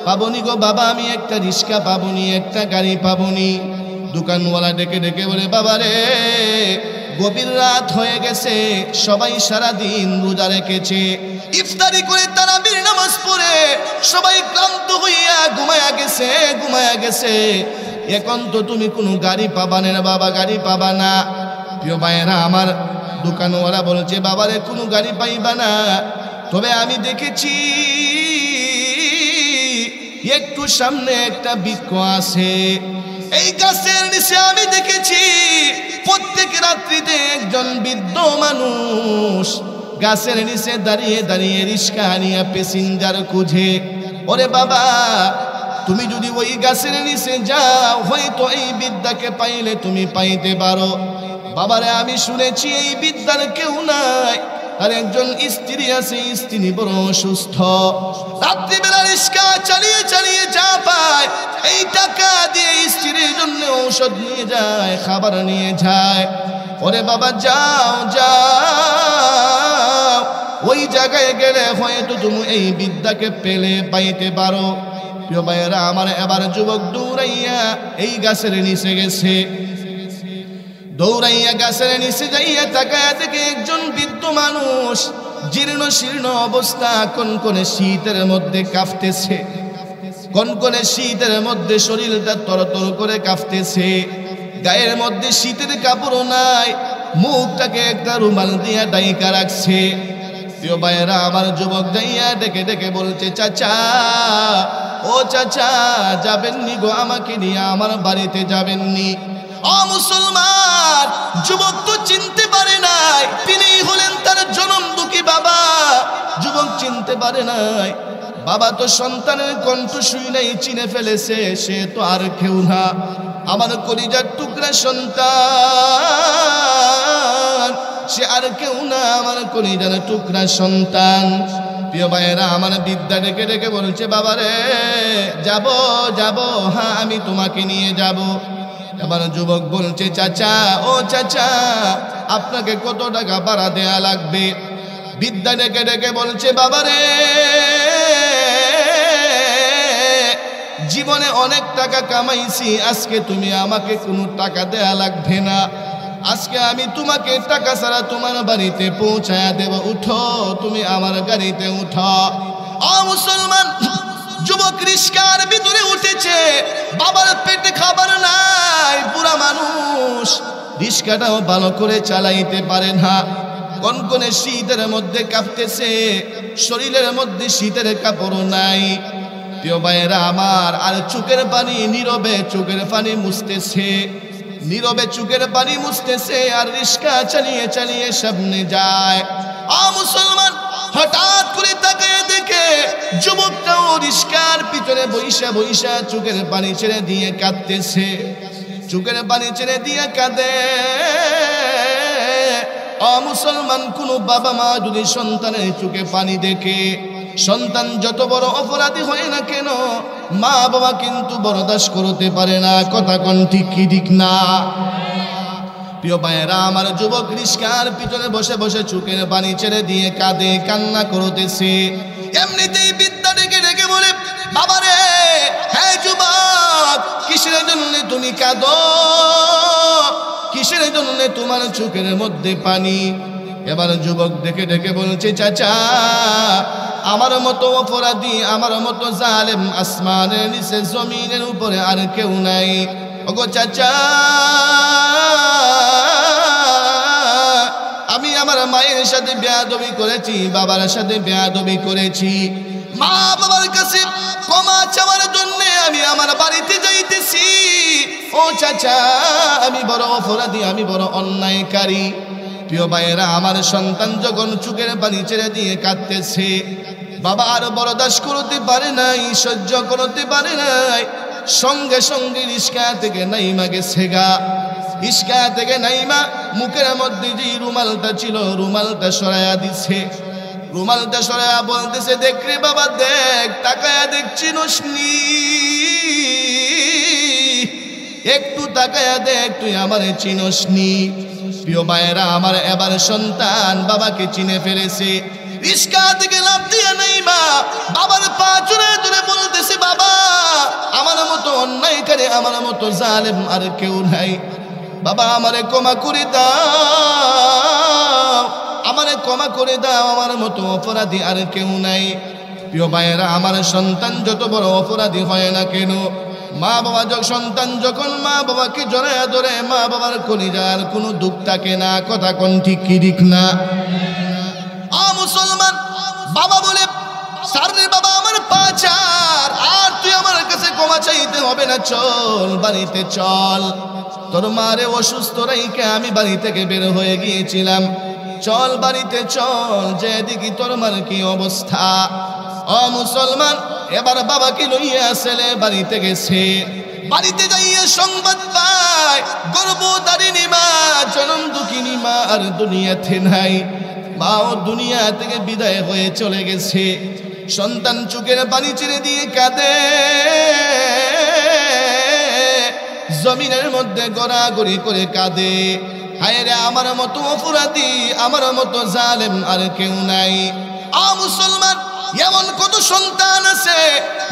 Speaker 1: পাবনি গো বাবা, আমি একটা রিস্কা পাবনি, একটা গাড়ি পাবনি। দোকানওয়ালা ডেকে ডেকে বলে, বাবা রে, গভীর রাত হয়ে গেছে, সবাই সারাদিন রোজা রেখেছে, ইফতারি করে তারাবির নামাজ পড়ে সবাই ক্লান্ত হইয়া ঘুমায়া গেছে, এখন তো তুমি কোনো গাড়ি পাবা না বাবা, গাড়ি পাবা না। প্রিয় ভাইয়েরা, আমার দোকানওয়ালা বলছে, বাবারে কোনো গাড়ি পাইবা না, তবে আমি দেখেছি একটু সামনে একটা বৃক্ষ আছে, এই গাছের নিচে আমি দেখেছি প্রত্যেক রাত্রিতে একজন বৃদ্ধ মানুষ গাছের নিচে দাঁড়িয়ে দাঁড়িয়ে রিস্কা নিয়ে প্যাসেঞ্জার খুঁজে। ওরে বাবা, তুমি যদি ওই গাছের নিচে যাও, হয়তো এই বিদ্যাকে পাইলে তুমি পাইতে পারো। বাবারে, আমি শুনেছি এই বিদ্যার কেউ নাই, আর একজন স্ত্রী আছে, স্ত্রী বড় অসুস্থ, রাত্রিবেলা রিস্কা চালিয়ে চালিয়ে যা পায় এই টাকা দিয়ে স্ত্রীর জন্য ঔষধ নিয়ে যায়, খাবার নিয়ে যায়। ওরে বাবা, যাও যাও, ওই জায়গায় গেলে হয়তো তুমি এই বিদ্যাকে পেলে পাইতে পারো। প্রিয় ভাইয়েরা, আমার এবার যুবক দৌড়াইয়া এই গাছের নিচে গেছে। দৌড়াইয়া গাছের নিচে যাইয়া তাকায় থেকে একজন বৃদ্ধ মানুষ, জীর্ণ শীর্ণ অবস্থা, কনকনে শীতের মধ্যে কাঁপতেছে, কনকনে শীতের মধ্যে শরীরটা তরতর করে কাঁপতেছে, গায়ের মধ্যে শীতের কাপড় নাই, মুখটাকে একটা রুমাল দিয়া ডাইকা রাখছে। প্রিয় ভাইয়েরা, আমার যুবক যাইয়া ডেকে ডেকে বলছে, চাচা, ও চাচা, যাবেননি গো আমাকে নিয়ে আমার বাড়িতে যাবেননি? মুসলমান যুবক তো চিনতে পারে নাই তিনি হলেন তার জনম দুঃখী বাবা। যুবক চিনতে পারে নাই, বাবা তো সন্তানের কণ্ঠ শুনেই চিনে ফেলেছে, সে তো আর কেউ না, আমার কলিজার টুকরা সন্তান, সে আর কেউ না, আমার কলিজার টুকরা সন্তান। প্রিয় ভাইয়েরা, আমার বিদ্যা ডেকে ডেকে বলছে, বাবা রে, যাব যাব, হ্যাঁ আমি তোমাকে নিয়ে যাব। এবার যুবক বলছে, চাচা, ও চাচা, আপনাকে কত টাকা ভাড়া দেয়া লাগবে? বিদ্যা ডেকে ডেকে বলছে, বাবা রে, জীবনে অনেক টাকা কামাইছি, আজকে তুমি আমাকে কোনো টাকা দেয়া লাগবে না, আজকে আমি তোমাকে টাকা ছাড়া তোমার বাড়িতে পৌঁছায়া দেব, উঠো তুমি আমার গাড়িতে উঠো। ও মুসলমান, যুবক রিস্কার ভিতরে উঠেছে, বাবার পেটে খাবার নাই, বুড়া মানুষ, রিস্কাটাও ভালো করে চালাইতে পারে না, কনকনে শীতের মধ্যে কাঁপতেছে, শরীরের মধ্যে শীতের কাপড় নাই। প্রিয় ভাইয়েরা আমার, আর চোখের পানি, নীরবে চোখের পানি মুছতেছে, নীরবে চোখের পানি মুছতেছে, আর রিস্কা চালিয়ে চালিয়ে সামনে যায়। মুসলমান হঠাৎ করে তাকিয়ে দেখে যুবকটাও রিস্কার পিছনে বইসা বইসা চোখের পানি ছেড়ে দিয়ে কাঁদতেছে, চোখের পানি ছেড়ে দিয়ে কাঁদে। মুসলমান, কোন বাবা মা যদি সন্তানের চোখে পানি দেখে, সন্তান যত বড় অপরাধী হয় না কেন, মা বাবা কিন্তু বরদাস্ত করতে পারে না। কথা কোন ঠিক কি ঠিক না? প্রিয় ভাইয়েরা আমার, যুবক রিস্কার পিছনে বসে বসে চোখের পানি ছেড়ে দিয়ে কাঁদে, কান্না করতেছে। এমনিতেই বিদ্যা ডেকে ডেকে বলে, বাবারে, হ্যাঁ যুবক, কিসের জন্য তুমি কাঁদো, কিসের জন্য তোমার চোখের মধ্যে পানি? এবার যুবক ডেকে ডেকে বলছে, চাচা, আমার মতো অপরাধী, আমার মতো জালেম আসমানের নিচে জমিনের উপরে আর কেউ নাই। ওগো চাচা, আমি আমার মায়ের সাথে বেয়াদবি করেছি, বাবার সাথে বেয়াদবি করেছি, মা বাবার কাছে ক্ষমা চাওয়ার জন্য আমি আমার বাড়িতে যাইতেছি। ও চাচা, আমি বড় অপরাধী, আমি বড় অন্যায়কারী। প্রিয় ভাইয়েরা আমার, সন্তান যখন চোখের পানি ছেড়ে দিয়ে কাঁদতেছে, বাবা আর বরদাস্ত করতে পারে নাই, সহ্য করতে পারে নাই, সঙ্গে সঙ্গে রিস্কা থেকে নাইমা গেছে গা। রিস্কা থেকে নাইমা মুখের মধ্যে যে রুমালটা ছিল, রুমালটা সরাইয়া দিছে, রুমালটা সরাইয়া বলতেছে, দেখ রে বাবা, দেখ, তাকায়া দেখছি নসনি, একটু তাকায়া দেখ, তুই আমারে চিনসনি। প্রিয় ভাইয়েরা আমার, এবার সন্তান বাবাকে চিনে ফেলেছে, রিস্কা থেকে লাফ দিয়ে নাইমা বাবার পা জুড়ে জুড়ে বলতেছে, বাবা, আমার মতো অন্যায়কারী, আমার মতো জালেম আর কেউ নাই, বাবা আমারে ক্ষমা করে দাও, আমারে ক্ষমা করে দাও, আমার মতো অপরাধী আর কেউ নাই। প্রিয় ভাইয়েরা আমার, সন্তান যত বড় অপরাধী হয় না কেন, মা বাবা সন্তান যখন মা বাবাকে জড়ায়া ধরে, মা বাবার কলিজার কোনো দুঃখ থাকে না। কথা কোন ঠিক কি ঠিক না? মুসলমান, বাবা বলে, স্যার রে বাবা, আমার পা ছাড়, আর তুই আমার কাছে ক্ষমা চাইতে হবে না, চল বাড়িতে চল, তোর মারে অসুস্থ রাইখে আমি বাড়ি থেকে বের হয়ে গিয়েছিলাম, চল বাড়িতে চল, যে দেখি তোর মার কি অবস্থা। মুসলমান, এবার বাবাকে লইয়া ছেলে বাড়িতে গেছে, বাড়িতে যাইয়া সংবাদ পায় গর্ভধারিণী মা, জনম দুঃখিনী মা আর দুনিয়াতে নাই, মাও দুনিয়া থেকে বিদায় হয়ে চলে গেছে। সন্তান চোখের পানি ছেড়ে দিয়ে কাঁদে, জমিনের মধ্যে গড়াগড়ি করে কাঁদে, হায় রে আমার মতো অপরাধী, আমার মতো জালেম আর কেউ নাই। মুসলমান, এমন কত সন্তান আছে,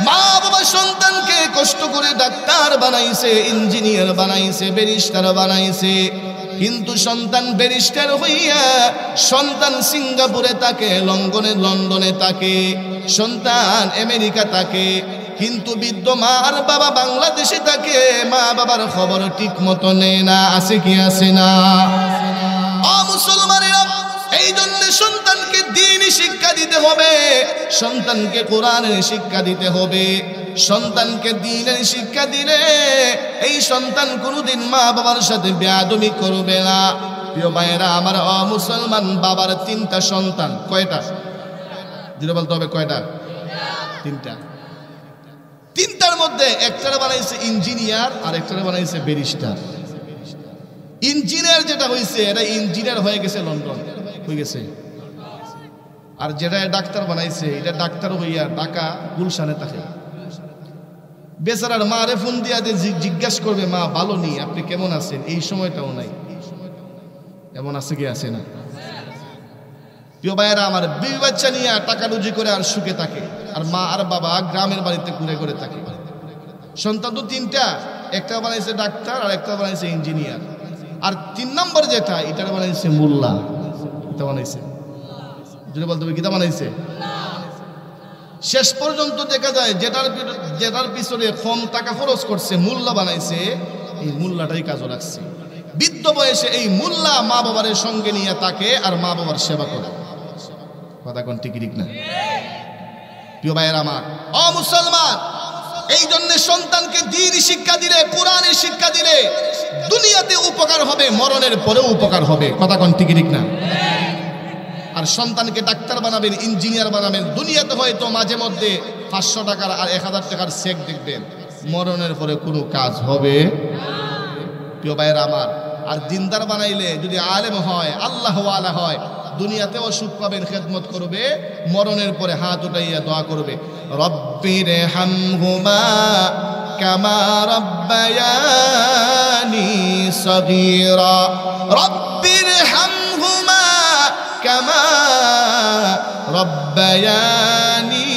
Speaker 1: মা বাবা সন্তানকে কষ্ট করে ডাক্তার বানাইছে, ইঞ্জিনিয়ার বানাইছে, ব্যারিস্টার বানাইছে, কিন্তু সন্তান ব্যারিস্টার হইয়া সন্তান সিঙ্গাপুরে থাকে, লন্ডনে থাকে, সন্তান আমেরিকা থাকে, কিন্তু বৃদ্ধ মা আর বাবা বাংলাদেশে থাকে, মা বাবার খবর ঠিক মতো নেয় না। আছে কি আছে না? মুসলমানেরা, এই জন্য সন্তানকে দ্বীনি শিক্ষা দিতে হবে, সন্তানকে কোরআনের শিক্ষা দিতে হবে। সন্তানকে দ্বীনের শিক্ষা দিলে এই সন্তান কোনোদিন মা বাবার সাথে বেয়াদবি করবে না। প্রিয় ভাইয়েরা আমার, মুসলমান, বাবার 3টা সন্তান। কয়টা? যেটা বলতে হবে, কয়টা? 3টা। 3টার মধ্যে একটারে বানাইছে ইঞ্জিনিয়ার, আর একটারে বানাইছে ব্যারিস্টার। ইঞ্জিনিয়ার যেটা হয়েছে, এটা ইঞ্জিনিয়ার হয়ে গেছে, লন্ডন হয়ে গেছে, আর যেটা ডাক্তার বানাইছে, এটা ডাক্তার হইয়া ঢাকা গুলশানে থাকে। বেচারার মা রে ফোন দিয়া জিজ্ঞাসা করবে, মা ভালো নেই, আপনি কেমন আছেন, এই সময়টাও নাই। এমন আছে কি আছে না? প্রিয় ভাইয়েরা আমার, বিবি বাচ্চা নিয়ে টাকা রুজি করে আর সুখে থাকে, আর মা আর বাবা গ্রামের বাড়িতে ঘুরে ঘুরে থাকে। সন্তান তো তিনটা, একটা বানাইছে ডাক্তার আর একটা বানাইছে ইঞ্জিনিয়ার, আর 3 নম্বর যেটা এটা বানাইছে মোল্লা। এটা বানাইছে যদি বলতে হবে কিতা বানাইছে। শেষ পর্যন্ত দেখা যায় যেটার পিছনে কম টাকা খরচ করছে মোল্লা বানাইছে, এই মোল্লাটাই কাজে লাগছে। বৃদ্ধ বয়সে এই মোল্লা মা বাবার সঙ্গে নিয়ে তাকে আর মা বাবার সেবা করে। কথা কোন ঠিক ঠিক না? প্রিয় ভাইয়ের আমার, ও মুসলমান, এই জন্য সন্তানকে দ্বীনি শিক্ষা দিলে, কোরআনের শিক্ষা দিলে দুনিয়াতে উপকার হবে, মরণের পরেও উপকার হবে। কথা কোন ঠিক ঠিক না? আর সন্তানকে ডাক্তার বানাবেন, ইঞ্জিনিয়ার বানাবেন, দুনিয়াতে হয়তো মাঝে মধ্যে 500 টাকার আর 1000 টাকার চেক দেখবেন, মরণের পরে কোনো কাজ হবে। প্রিয় ভাইয়ের আমার, আর দিনদার বানাইলে যদি আলেম হয়, আল্লাহ ওয়ালা হয়, দুনিয়াতেও সুখ পাবেন, খেদমত করবে, মরণের পরে হাত উঠাইয়া দোয়া করবে, রব্বির হামহুমা কামা রব্বায়ানি সগীরা, রব্বির হামহুমা কামা রব্বায়ানি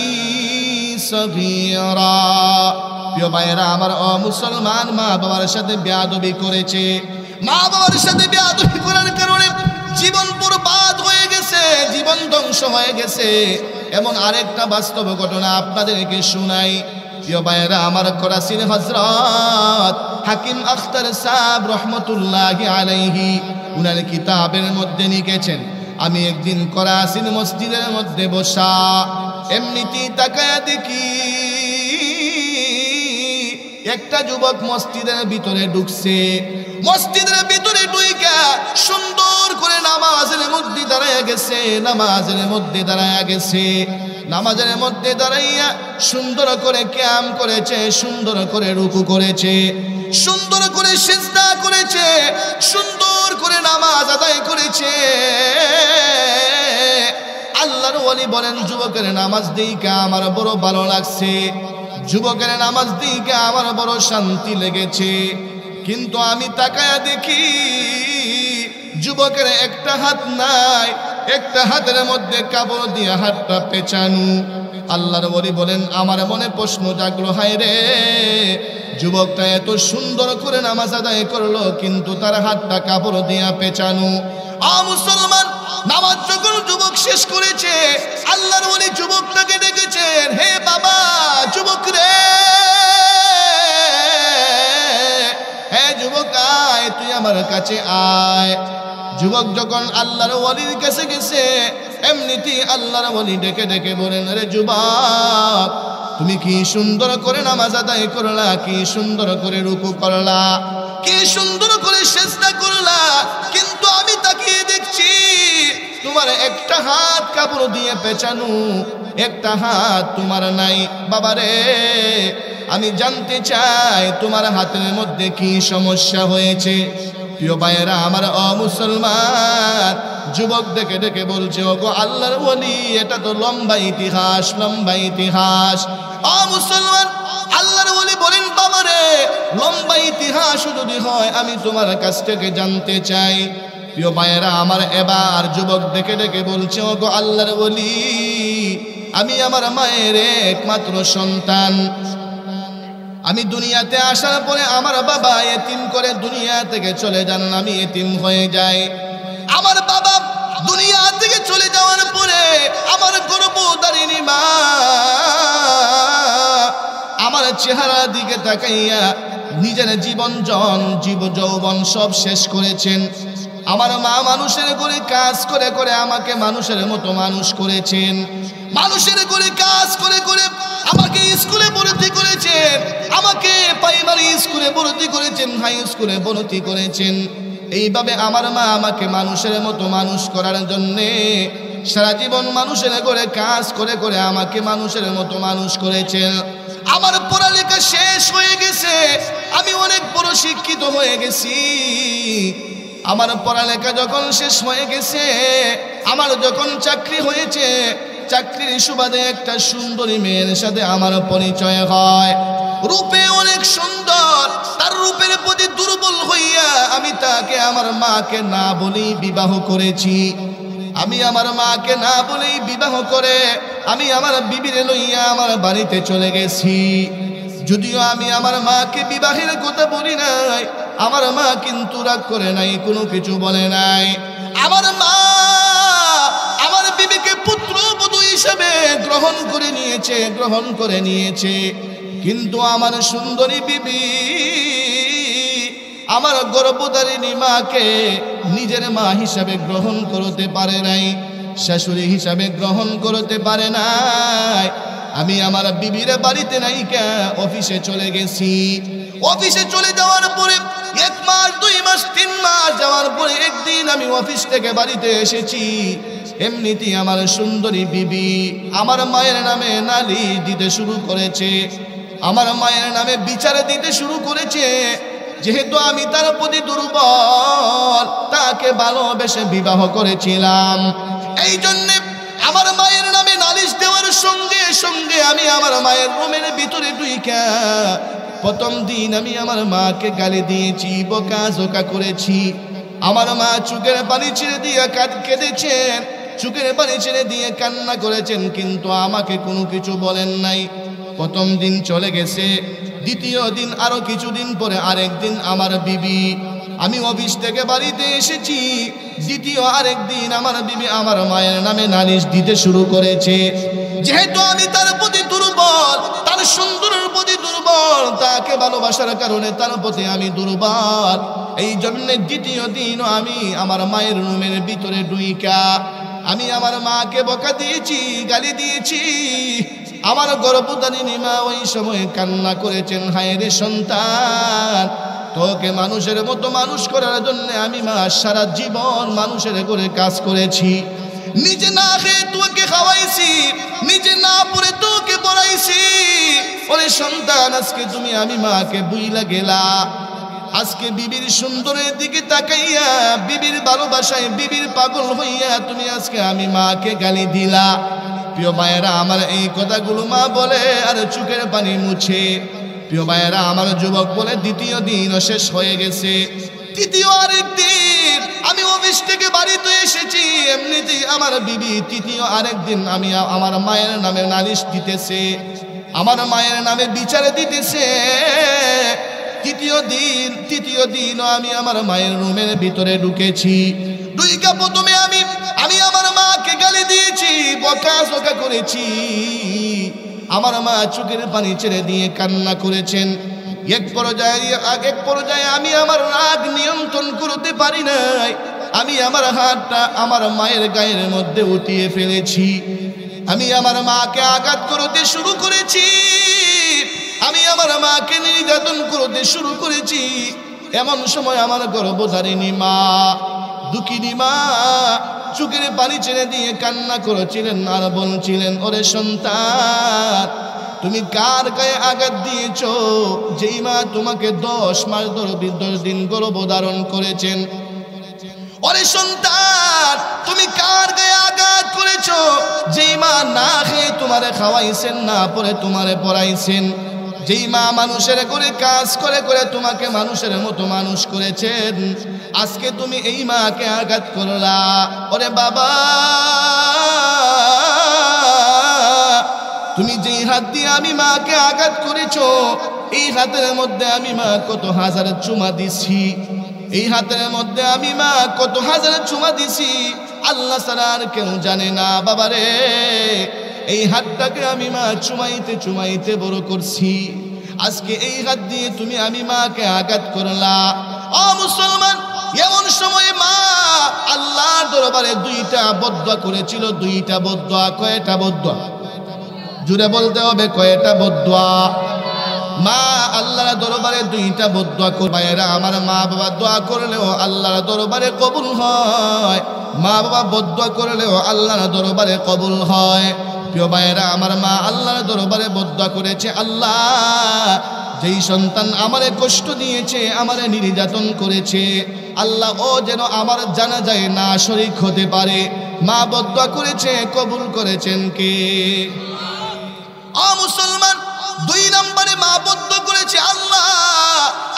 Speaker 1: সগীরা। প্রিয় ভাইয়েরা আমার, ও মুসলমান, মা বাবার সাথে বেয়াদবি করেছে, মা বাবার সাথে বেয়াদবি করার কারণে জীবন বরবাদ হয়ে গেছে, জীবন ধ্বংস হয়ে গেছে। এমন আরেকটা বাস্তব ঘটনা আপনাদেরকে শোনাই। প্রিয় ভাইয়েরা আমার, করাচির হযরত হাকিম আখতার সাহেব রহমতুল্লাহি আলাইহি উনার কিতাবের মধ্যে লিখেছেন, আমি একদিন করাচির মসজিদের মধ্যে বসা এমনিতেই তাকায়া দেখি একটা যুবক মসজিদের ভিতরে ঢুকছে। মসজিদের ভিতরে ঢুইকা সুন্দর করে নামাজের মধ্যে দাঁড়ায়া গেছে, নামাজের মধ্যে দাঁড়ায়া গেছে, নামাজের মধ্যে দাঁড়াইয়া সুন্দর করে কিয়াম করেছে, সুন্দর করে রুকু করেছে, সুন্দর করে সিজদা করেছে, সুন্দর করে নামাজ আদায় করেছে। আল্লাহর ওয়ালি বলেন, যুবকের নামাজ দিকে আমার বড় ভালো লাগছে, যুবকের নামাজ দিকে আমার বড় শান্তি লেগেছে। কিন্তু আমি তাকায়া দেখি যুবকের একটা হাত নাই, একটা হাতের মধ্যে কাপড় দিয়ে হাতটা পেঁচানো। আল্লাহর ওলি বলেন, আমার মনে প্রশ্ন জাগলো, হায় রে, যুবকটা এত সুন্দর করে নামাজ আদায় করলো, কিন্তু তার হাতটা কাপড় দিয়ে পেঁচানো। মুসলমান, নামাজ যখন যুবক শেষ করেছে, আল্লাহর ওলি যুবকটাকে ডেকেছেন, হে বাবা যুবক রে, হে যুবক আয়, তুই আমার কাছে আয়। যুবক যখন আল্লাহর ওলির কাছে গেছে, এমনিতেই আল্লাহর ওলি ডেকে ডেকে বলেন, রে যুবক, তুমি কি সুন্দর করে নামাজ আদায় করলা, কি সুন্দর করে রুকু করলা, কি সুন্দর করে সিজদা করলা, কিন্তু আমি তাকিয়ে দেখছি তোমার একটা হাত কাপড় দিয়ে পেঁচানো, একটা হাত তোমার নাই। বাবারে, আমি জানতে চাই তোমার হাতের মধ্যে কি সমস্যা হয়েছে। প্রিয় ভাইয়েরা আমার, মুসলমান, যুবক ডেকে ডেকে বলছে, ওগো আল্লাহর ওলি, এটা তো লম্বা ইতিহাস, লম্বা ইতিহাস। মুসলমান, আল্লাহর ওলি বলেন, বাবারে, লম্বা ইতিহাস যদি হয় আমি তোমার কাছ থেকে জানতে চাই। প্রিয় ভাইয়েরা আমার, এবার যুবক ডেকে ডেকে বলছে, ওগো আল্লাহর ওলি, আমি আমার মায়ের একমাত্র সন্তান। আমি দুনিয়াতে আসার পরে আমার বাবা এতিম করে দুনিয়া থেকে চলে যান, আমি এতিম হয়ে যাই। আমার বাবা দুনিয়া থেকে চলে যাওয়ার পরে আমার গর্ভধারিণী মা আমার চেহারা দিকে তাকাইয়া নিজের জীব যৌবন সব শেষ করেছেন। আমার মা মানুষের করে কাজ করে করে আমাকে মানুষের মতো মানুষ করেছেন, মানুষের করে কাজ করে করে আমাকে স্কুলে ভর্তি করেছেন, আমাকে প্রাইমারি স্কুলে ভর্তি করেছেন, হাই স্কুলে ভর্তি করেছেন। এইভাবে আমার মা আমাকে মানুষের মতো মানুষ করার জন্যে সারা জীবন মানুষের করে কাজ করে করে আমাকে মানুষের মতো মানুষ করেছেন। আমার পড়ালেখা শেষ হয়ে গেছে, আমি অনেক বড় শিক্ষিত হয়ে গেছি। আমার পড়ালেখা যখন শেষ হয়ে গেছে, আমার যখন চাকরি হয়েছে, চাকরির সুবাদে একটা সুন্দরী মেয়ের সাথে আমার পরিচয় হয়। রূপে অনেক সুন্দর, তার রূপের প্রতি দুর্বল হইয়া আমি তাকে আমার মাকে না বলেই বিবাহ করেছি। আমি আমার মাকে না বলেই বিবাহ করে আমি আমার বিবিরে লইয়া আমার বাড়িতে চলে গেছি। যদিও আমি আমার মাকে বিবাহের কথা বলি নাই, আমার মা কিন্তু রাগ করে নাই, কোনো কিছু বলে নাই। আমার মা আমার বিবিকে পুত্রবধূ হিসেবে গ্রহণ করে নিয়েছে। কিন্তু আমার সুন্দরী বিবি আমার গর্ভধারিণী মাকে নিজের মা হিসাবে গ্রহণ করতে পারে নাই, শাশুড়ি হিসাবে গ্রহণ করতে পারে নাই। আমি আমার বিবির বাড়িতে নাইকা অফিসে চলে গেছি। অফিসে চলে যাওয়ার পরে 1 মাস 2 মাস 3 মাস যাওয়ার পরে একদিন আমি অফিস থেকে বাড়িতে এসেছি। এমনিতেই আমার সুন্দরী বিবি আমার মায়ের নামে নালিশ দিতে শুরু করেছে, আমার মায়ের নামে বিচার দিতে শুরু করেছে। যেহেতু আমি তার প্রতি দুর্বল, তাকে ভালোবেসে বিবাহ করেছিলাম, এই জন্যে আমার মায়ের নামে নালিশ দেওয়ার সঙ্গে সঙ্গে আমি আমার মায়ের রুমের ভিতরে ঢুইকা প্রথম দিন আমি আমার মাকে গালি দিয়েছি, বকাঝকা করেছি। আমার মা চোখের পানি ছেড়ে দিয়ে কেঁদেছেন, চোখের পানি ছেড়ে দিয়ে কান্না করেছেন, কিন্তু আমাকে কোনো কিছু বলেন নাই। প্রথম দিন চলে গেছে, দ্বিতীয় দিন আরো কিছুদিন পরে আরেকদিন আমার বিবি, আমি অফিস থেকে বাড়িতে এসেছি, দ্বিতীয় আরেকদিন আমার বিবি আমার মায়ের নামে নালিশ দিতে শুরু করেছে। যেহেতু আমি তার প্রতি দুর্বল, তার সুন্দরের প্রতি দুর্বল, তাকে ভালোবাসার কারণে তার প্রতি আমি দুর্বল, এই জন্য দ্বিতীয় দিন আমি আমার মায়ের রুমের ভিতরে ঢুইকা আমি আমার মাকে বকা দিয়েছি, গালি দিয়েছি। আমার গর্ভধারিণী মা ওই সময় কান্না করেছেন, হায় রে সন্তান, তোকে মানুষের মতো মানুষ করার জন্য আমি মা সারা জীবন মানুষের করে কাজ করেছি, নিজে না খেয়ে তোকে খাওয়াইছি, নিজে না পড়ে তোকে পড়াইছি। ওরে সন্তান, আজকে তুমি আমি মাকে বুইলা গেলা। আজকে বিবির সুন্দরের দিকে তাকাইয়া, বিবির ভালোবাসায় বিবির পাগল হইয়া তুমি আজকে আমি মাকে গালি দিলা। প্রিয় ভাইয়েরা, আমার এই কথাগুলো মা বলে আর চোখের পানি মুছে। প্রিয় ভাইয়েরা, আমার যুবক বলে দ্বিতীয় দিনও শেষ হয়ে গেছে। তৃতীয় আরেকদিন আমি অফিস থেকে বাড়িতে এসেছি, এমনিতেই আমার বিবি তৃতীয় আরেকদিন আমি আমার মায়ের নামে নালিশ দিতেছে, আমার মায়ের নামে বিচার দিতেছে। তৃতীয় দিন আমি আমার মায়ের রুমের ভিতরে ঢুকেছি। ঢুইকা প্রথমে আমি আমার মাকে গালি দিয়েছি, বকাঝকা করেছি। আমার মা চোখের পানি ছেড়ে দিয়ে কান্না করেছেন। এক পর্যায়ে আমি আমার রাগ নিয়ন্ত্রণ করতে পারি নাই, আমি আমার হাতটা আমার মায়ের গায়ের মধ্যে উঠিয়ে ফেলেছি। আমি আমার মাকে আঘাত করতে শুরু করেছি, আমি আমার মাকে নির্যাতন করতে শুরু করেছি। এমন সময় আমার গর্ভধারিণী মা, দুঃখিনী মা চোখের পানি ছেড়ে দিয়ে কান্না করেছিলেন আর বলছিলেন, ওরে সন্তান, তুমি কার গায়ে আঘাত দিয়েছ? যেই মা তোমাকে 10 মাস 10 দিন গর্ভধারণ করেছেন। ওরে সন্তান, তুমি কার গায়ে আঘাত করেছ? যেই মা না খেয়ে তোমারে খাওয়াইছেন, না পরে তোমারে পড়াইছেন, যেই মা মানুষের করে কাজ করে করে তোমাকে মানুষের মতো মানুষ করেছেন, আজকে তুমি এই মাকে আঘাত করলা। ওরে বাবা, তুমি যেই হাত দিয়ে আমি মাকে আঘাত করেছ, এই হাতের মধ্যে আমি মা কত হাজার চুমা দিছি, এই হাতের মধ্যে আমি মা কত হাজার চুমা দিছি, আল্লাহ ছাড়া আর কেউ জানে না। বাবারে, এই হাতটাকে আমি মা চুমাইতে চুমাইতে বড় করছি, আজকে এই হাত দিয়ে তুমি আমি মাকে আঘাত করলা। ও মুসলমান, এমন সময় মা আল্লাহর দরবারে 2টা বদদুয়া করেছিল। 2টা বদদুয়া। কয়টা বদদুয়া? জুড়ে বলতে হবে, কয়টা বদদুয়া? মা আল্লাহর দরবারে 2টা বদদুয়া করবে। আমার মা বাবা দোয়া করলেও আল্লাহর দরবারে কবুল হয়, মা বাবা বদদুয়া করলেও আল্লাহর দরবারে কবুল হয়। প্রিয় ভাইয়েরা, আমার মা আল্লাহর দরবারে বদদুয়া করেছে, আল্লাহ, যেই সন্তান আমারে কষ্ট দিয়েছে, আমারে নির্যাতন করেছে, আল্লাহ ও যেন আমার জানাজায় না শরীক হতে পারে। মা বদদুয়া করেছে, কবুল করেছেন কে? ও মুসলমান, 2 নম্বরে মা বদদুয়া করেছে, আল্লাহ,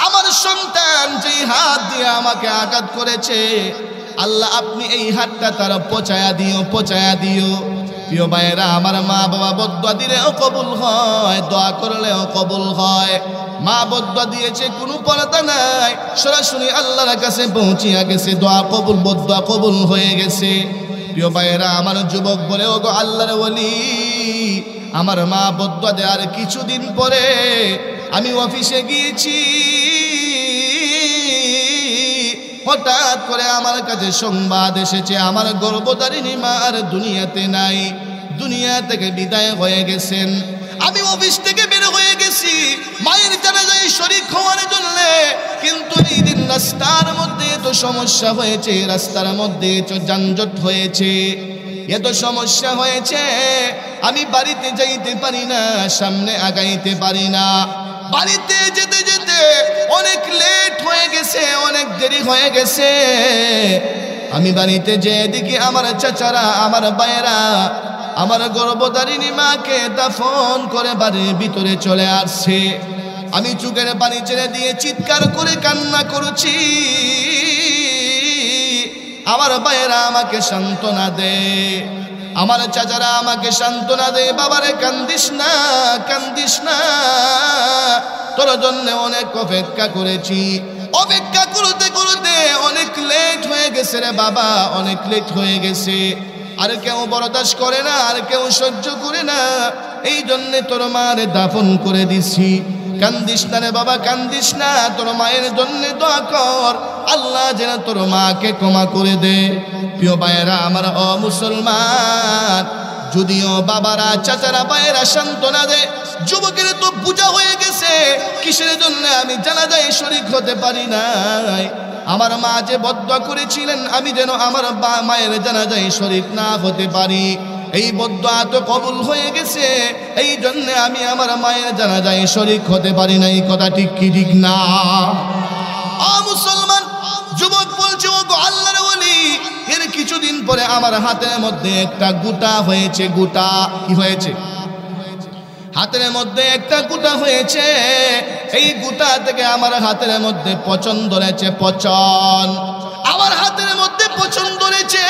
Speaker 1: আমার সন্তান যেই হাত দিয়ে আমাকে আঘাত করেছে, আল্লাহ আপনি এই হাতটা তার পচায়া দিও, পচায়া দিও। প্রিয় ভাইয়েরা, আমার মা বাবা বদদুয়া দিলেও কবুল হয়, দোয়া করলেও কবুল হয়। মা বদদুয়া দিয়েছে, কোনো পরতা নাই, সরাসরি আল্লাহর কাছে পৌঁছিয়া গেছে, দোয়া কবুল, বদদুয়া কবুল হয়ে গেছে। প্রিয় ভাইয়েরা, আমার যুবক বলে, ওগো আল্লাহর ওলি, আমার মা বদদুয়া দেওয়ার কিছুদিন পরে আমি অফিসে গিয়েছি, হঠাৎ করে আমার কাছে সংবাদ এসেছে আমার গর্ভধারিণী মা আর দুনিয়াতে নাই, দুনিয়া থেকে বিদায় হয়ে গেছেন। আমি অফিস থেকে বের হয়ে গেছি মায়ের জানাজায় শরীক হওয়ার জন্য, কিন্তু এই দিন রাস্তার মধ্যে এত সমস্যা হয়েছে, রাস্তার মধ্যে এত যানজট হয়েছে, এত সমস্যা হয়েছে, আমি বাড়িতে যাইতে পারি না, সামনে আগাইতে পারি না। বাড়িতে যেতে যেতে অনেক লেট হয়ে গেছে, অনেক দেরি হয়ে গেছে। আমি বাড়িতে যেয়ে দেখি আমার চাচারা, আমার ভাইয়েরা আমার গর্ভধারিণী মাকে দাফন করে বাড়ির ভিতরে চলে আসছে। আমি চোখের পানি ছেড়ে দিয়ে চিৎকার করে কান্না করছি। আমার ভাইয়েরা আমাকে সান্ত্বনা দেয়, আমার চাচারা আমাকে সান্ত্বনা দেয়, বাবারে কান্দিস না, কান্দিস না, তোর জন্য অনেক অপেক্ষা করেছি, অপেক্ষা করতে করতে অনেক লেট হয়ে গেছে রে বাবা, অনেক লেট হয়ে গেছে, আর কেউ বরদাস্ত করে না, আর কেউ সহ্য করে না, এই জন্যে তোর মারে দাফন করে দিছি। কান্দিস না রে বাবা, কান্দিস না, তোর মায়ের জন্য দোয়া কর, আল্লাহ যেন তোর মাকে ক্ষমা করে দে। প্রিয় ভাইয়েরা, আমার মুসলমান, যদিও বাবারা, চাচারা, ভাইয়েরা সান্ত্বনা দেয়, যুবকের তো পূজা হয়ে গেছে, কিসের জন্য আমি জানাজায় শরীক হতে পারি নাই? আমার মা যে বদদুয়া করেছিলেন আমি যেন আমার মায়ের জানাজায় শরীক না হতে পারি, এই বদদুয়া তো কবুল হয়ে গেছে, এই জন্য আমি আমার মায়ের জানাজায় শরীক হতে পারি না। এই কথা ঠিক কি ঠিক না? মুসলমান যুবক বলছে, ও গো আল্লাহর ওলি, এর কিছুদিন পরে আমার হাতের মধ্যে একটা গুটা হয়েছে। গুটা কি হয়েছে? হাতের মধ্যে একটা গুটা হয়েছে। এই গুটা থেকে আমার হাতের মধ্যে পচন ধরেছে, পচন, আমার হাতের মধ্যে পচন ধরেছে।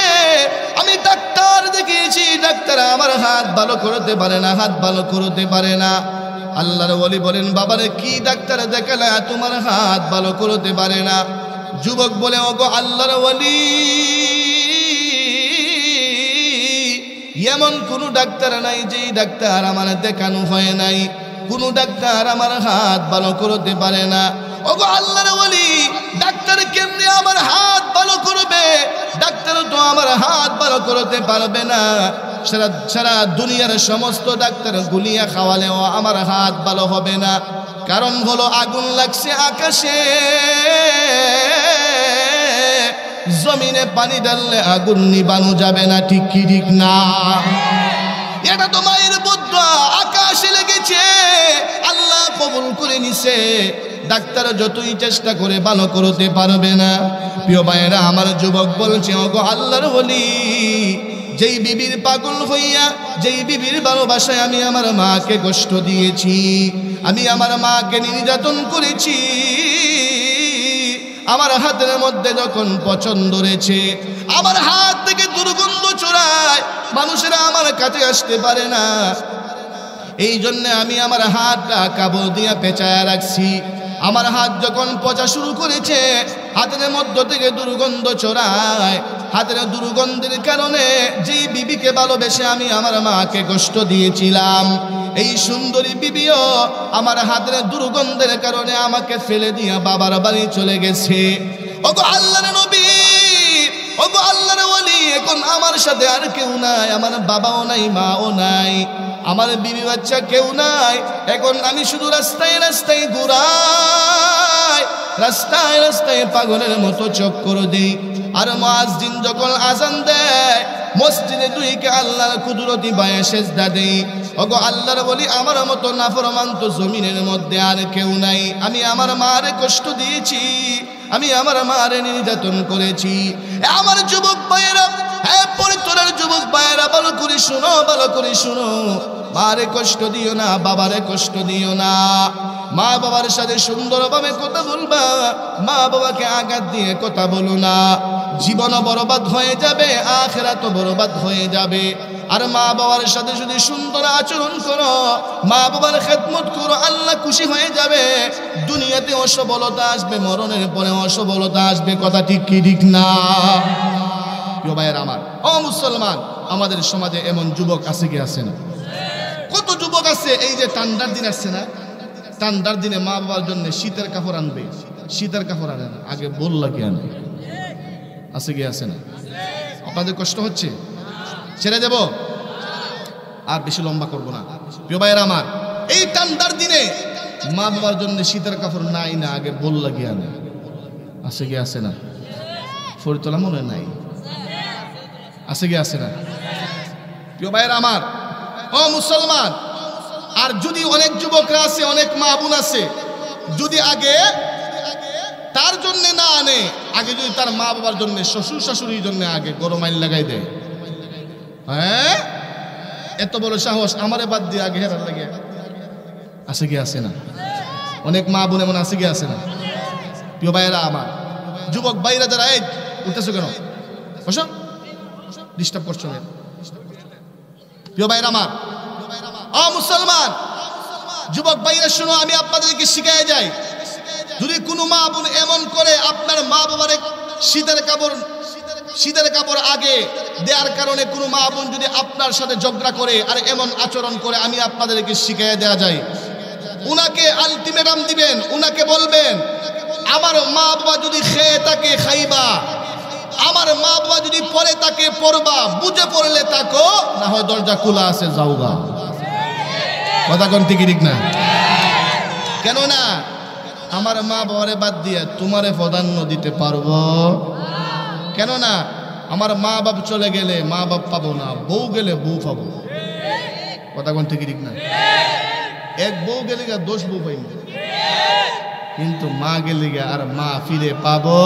Speaker 1: আমি ডাক্তার দেখিয়েছি, ডাক্তার আমার হাত ভালো করতে পারে না, হাত ভালো করতে পারে না। আল্লাহর ওলি বলেন, বাবারে কি ডাক্তার দেখালে তোমার হাত ভালো করতে পারে না? যুবক বলে, ওগো আল্লাহর ওলি, এমন কোন ডাক্তার নাই যেই ডাক্তার আমার দেখানো হয় নাই, কোন ডাক্তার আমার হাত ভালো করতে পারে না। ওগো আল্লাহর ওলি, ডাক্তার কেমনে আমার হাত ভালো করবে? ডাক্তার তো আমার হাত ভালো করতে পারবে না। সারা দুনিয়ার সমস্ত ডাক্তার গুলিয়া খাওয়ালেও আমার হাত ভালো হবে না। কারণ হলো আগুন লাগছে আকাশে, জমিনে পানি ঢাললে আগুন নিবানো যাবে না, ঠিক কি ঠিক না? এটা তো মায়ের বদদুয়া, আকাশে লেগেছে, আল্লাহ কবুল করে নিছে, ডাক্তার যতই চেষ্টা করে ভালো করতে পারবে না। প্রিয় ভাইয়েরা, আমার যুবক বলছে, ওগো আল্লাহর ওলি, যেই বিবির পাগল হইয়া, যেই বিবির ভালোবাসায় আমি আমার মাকে কষ্ট দিয়েছি, আমি আমার মাকে নির্যাতন করেছি, আমার হাতের মধ্যে যখন পচন ধরেছে, আমার হাত থেকে দুর্গন্ধ ছড়ায়, মানুষেরা আমার কাছে আসতে পারে না, এই জন্য আমি আমার হাতটা কাপড় দিয়া পেঁচায় রাখছি। আমার হাত যখন পচা শুরু করেছে, হাতের মধ্য থেকে দুর্গন্ধ ছড়ায়, হাতের দুর্গন্ধের কারণে যেই বিবিকে ভালোবেসে আমি আমার মাকে কষ্ট দিয়েছিলাম, এই সুন্দরী বিবিও আমার হাতের দুর্গন্ধের কারণে আমাকে ফেলে দিয়া বাবার বাড়ি চলে গেছে। ওগো আল্লাহর নবী, ওগো আল্লাহর ওলি, এখন আমার সাথে আর কেউ নাই, আমার বাবাও নাই, মাও নাই, আমার বিবি বাচ্চা কেউ নাই। এখন আমি শুধু রাস্তায় রাস্তায় ঘুরাই, রাস্তায় রাস্তায় পাগলের মতো চক্কর দিই। আর মুয়াজ্জিন যখন আজান দেয়, মসজিদে দুইকে আল্লাহর কুদরতি বায়ে সেজদা দেই। ওগো আল্লাহর বলি, আমার মতো নাফরমান তো জমিনের মধ্যে আর কেউ নাই। আমি আমার মারে কষ্ট দিয়েছি, আমি আমার মারে নির্যাতন করেছি। আমার যুবক ভাইয়েরা, হ্যাঁ পরিতোরার যুবক ভাইয়েরা, ভালো করে শুনো, ভালো করে শুনো, মারে কষ্ট দিও না, বাবারে কষ্ট দিও না। মা বাবার সাথে সুন্দরভাবে কথা বলবা, মা বাবাকে আঘাত দিয়ে কথা বলো না। জীবন বরবাদ হয়ে যাবে, আখিরাতও বরবাদ হয়ে যাবে। আর মা বাবার সাথে যদি সুন্দর আচরণ করো, মা বাবার খেদমত করো, আল্লাহ খুশি হয়ে যাবে। দুনিয়াতে অসফলতা আসবে, মরণের পরে অসফলতা আসবে। কথা ঠিক কি ঠিক না? প্রিয় ভাইয়ের আমার, ও মুসলমান, আমাদের সমাজে এমন যুবক আছে কি আছে না? কত যুবক আছে, এই যে ঠান্ডার দিন আসছে না, ঠান্ডার দিনে মা বাবার জন্য শীতের কাপড় আনবে, শীতের কাপড় আনে না, আগে বললা কি আনে? আছে কি আছে না? আপনাদের কষ্ট হচ্ছে? ছেড়ে দেব, আর বেশি লম্বা করব না। প্রিয় ভাইয়ের আমার, এই ঠান্ডার দিনে মা বাবার জন্য শীতের কাপড় নাই না, আগে বললা কি আনে? আছে কি আছে না? ফরিদতলা মনে নাই? আছে কি আছে না? প্রিয় ভাইয়ের আমার, ও মুসলমান, আর যদি অনেক যুবকরা আছে, অনেক মা বোন আছে, যদি আগে তার জন্য না আনে, আগে যদি তার মা বাবার জন্য, শ্বশুর শাশুড়ির জন্য আগে গরম আইন লাগাই দেয়, হ্যাঁ, এত বড় সাহস, আমারে বাদ দিয়ে আগে হেরার লাগে। আছে কি আছে না? অনেক মা বোন এমন আছে কি আছে না? প্রিয় ভাইয়েরা আমার, যুবক ভাইরা যারা, এই উঠতেছো কেন? বসো, ডিস্টার্ব করছো না। প্রিয় ভাইরা আমার, ও মুসলমান, যুবক ভাইরা শুনো, আমি আপনাদেরকে শিখাই যাই, যদি কোনো মা বোন এমন করে আপনার মা বাবার শীতের কাপড় আগে দেওয়ার কারণে কোনো মা বোন যদি আপনার সাথে ঝগড়া করে আর এমন আচরণ করে, আমি আপনাদেরকে শিখাই দেওয়া যায়, উনাকে আলটিমেটাম দিবেন, উনাকে বলবেন, আমার মা বাবা যদি খেয়ে থাকে খাইবা, আমার মা বাবা যদি পরে তাকে পড়বা, বুঝে পড়লে তাকো, না হয় দরজা খোলা আছে, যাওগা। কথা কোন ঠিক ঠিক না? কেন না? আমার মা বাবারে বাদ দিয়ে তোমারে প্রাধান্য দিতে পারবো? কেন না? আমার মা বাপ চলে গেলে মা বাপ পাবো না, বউ গেলে বউ পাবো। কথা কোন ঠিক ঠিক না? এক বউ গেলে গা 10 বউ পাইব, কিন্তু মা গেলে গা আর মা ফিরে পাবো?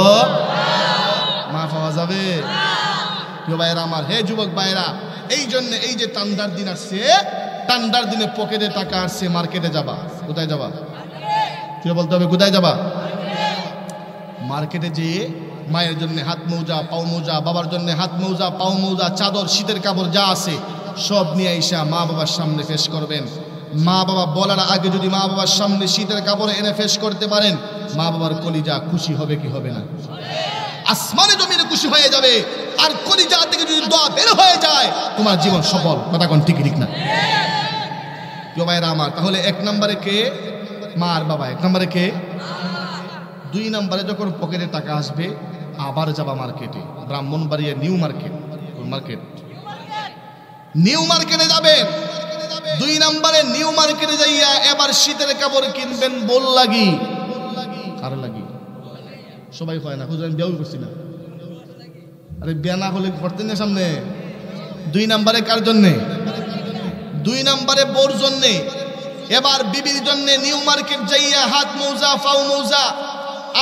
Speaker 1: মা পাওয়া যাবে? প্রিয় ভাইরা আমার, হে যুবক ভাইরা, এই জন্য এই যে ঠান্ডার দিন আসছে, ঠান্ডার দিনে পকেটে টাকা আসছে, মার্কেটে যাবা। কোথায় যাবা? কেউ বলতে হবে, কোথায় যাবা? মার্কেটে যেয়ে মায়ের জন্য হাত মৌজা, পাও মৌজা, বাবার জন্য হাত মৌজা, পাও মৌজা, চাদর, শীতের কাপড় যা আছে সব নিয়ে আইসা মা বাবার সামনে পেশ করবেন। মা বাবা বলার আগে যদি মা বাবার সামনে শীতের কাপড় এনে পেশ করতে পারেন, মা বাবার কলিজা খুশি হবে কি হবে না? আসমানে জমিনে খুশি হয়ে যাবে। আর কলিজা থেকে যদি দোয়া বের হয়ে যায়, তোমার জীবন সফল। কথা কোন ঠিক ঠিক না? প্রিয় ভাইরা আমার, তাহলে 1 নম্বরে কে? মা আর বাবা। 1 নম্বরে কে? 2 নম্বরে যখন পকেটে টাকা আসবে, আবার যাবা মার্কেটে, ব্রাহ্মণবাড়িয়া নিউ মার্কেট, নিউ মার্কেটে যাবেন। 2 নম্বরে নিউ মার্কেটে যাইয়া এবার শীতের কাপড় কিনবেন। বল লাগি কার লাগি? সবাই হয় না, হুজুর আমি বিয়ে করছি না। আরে বিয়ে না হলে করতেন না সামনে। 2 নম্বরে কার জন্যে? 2 নম্বরে বোর জন্যে। এবার বিবির জন্যে নিউ মার্কেট যাইয়া হাত মৌজা, পাও মৌজা,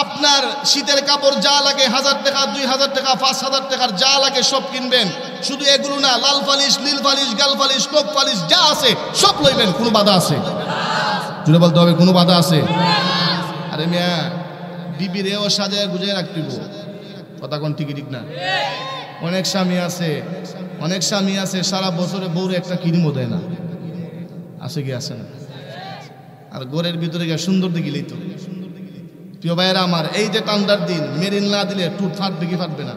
Speaker 1: আপনার শীতের কাপড় যা লাগে 1000 টাকা, 2000 টাকা, 5000 টাকার যা লাগে সব কিনবেন। শুধু এগুলো না, লাল পালিশ, নীল পালিশ, গাল পালিশ, টোক পালিশ যা আছে সব লইবেন। কোনো বাধা আছে? জুড়ে বলতে হবে, কোনো বাধা আছে? আরে মিয়া, বিবিরেও সাজায় গুজায় রাখতে। কথা কোন ঠিক ঠিক না? অনেক স্বামী আছে সারা বছরে বউরে একটা কিনমও দেয় না। আছে কি আছে না? আর ঘরের ভিতরে গিয়ে সুন্দর দেখিলেই তো। প্রিয় ভাইয়েরা আমার, এই যে ঠান্ডার দিন, মেরিন না দিলে টুট ফাটবে কি ফাটবে না?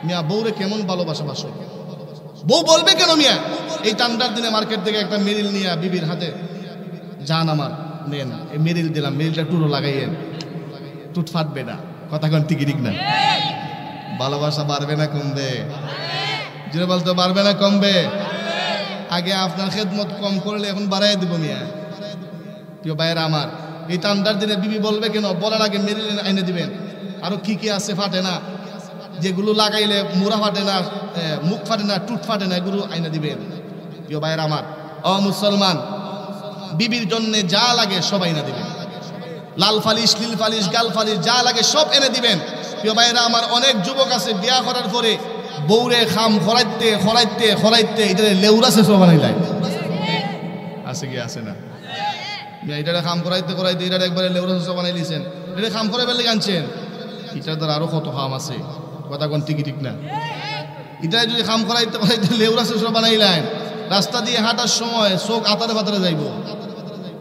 Speaker 1: মিয়া বউরে কেমন ভালোবাসা বাসো? বউ বলবে কেন মিয়া, এই ঠান্ডার দিনে মার্কেট থেকে একটা মেরিল নিয়ে বিবির হাতে, যান আমার নেন, এই মেরিল দিলাম, মেরিলটা টুরো লাগাইয়েন, টুট ফাটবে না। কথা কোন ঠিক ঠিক না? ভালোবাসা বাড়বে না কমবে? জোরে বলতে, বাড়বে না কমবে? আগে আপনার খেদমত কম করলে এখন বাড়াই দিব মিয়া। প্রিয় ভাইয়েরা আমার, এই ঠান্ডার দিনে বিবি বলবে কেন, বলার আগে মেরিল এনে দিবেন। আরো কি কি আছে ফাটে না, যেগুলো লাগাইলে মুড়া ফাটে না, মুখ ফাটে না, টুট ফাটে না, এগুলো আইনা দিবেন। প্রিয় ভাইয়েরা আমার, ও মুসলমান, বিবির জন্য যা লাগে সব আইনা দিবেন। লাল ফালিশ, নীল ফালিশ, গাল ফালিশ যা লাগে সব এনে দিবেন। প্রিয় ভাইয়েরা আমার, অনেক যুবক আছে বিয়া করার পরে বউরে খাম খরাইতে খরাইতে খরাইতে এটা লেউরা শেষ বানাইলাই। আছে কি আছে না? এটা খাম করাইতে করাইতে এটা একবারে লেউরা শেষ বানাই দিয়েছেন। এটা খাম করাই বেলে আনছেন, এটার দ্বারা আরো কত খাম আছে। কথা কোন ঠিক ঠিক না? এটা যদি খাম করাইতে করাইতে লেউরা শেষ বানাইলেন, রাস্তা দিয়ে হাঁটার সময় চোখ আতারে বাতারে যাইব।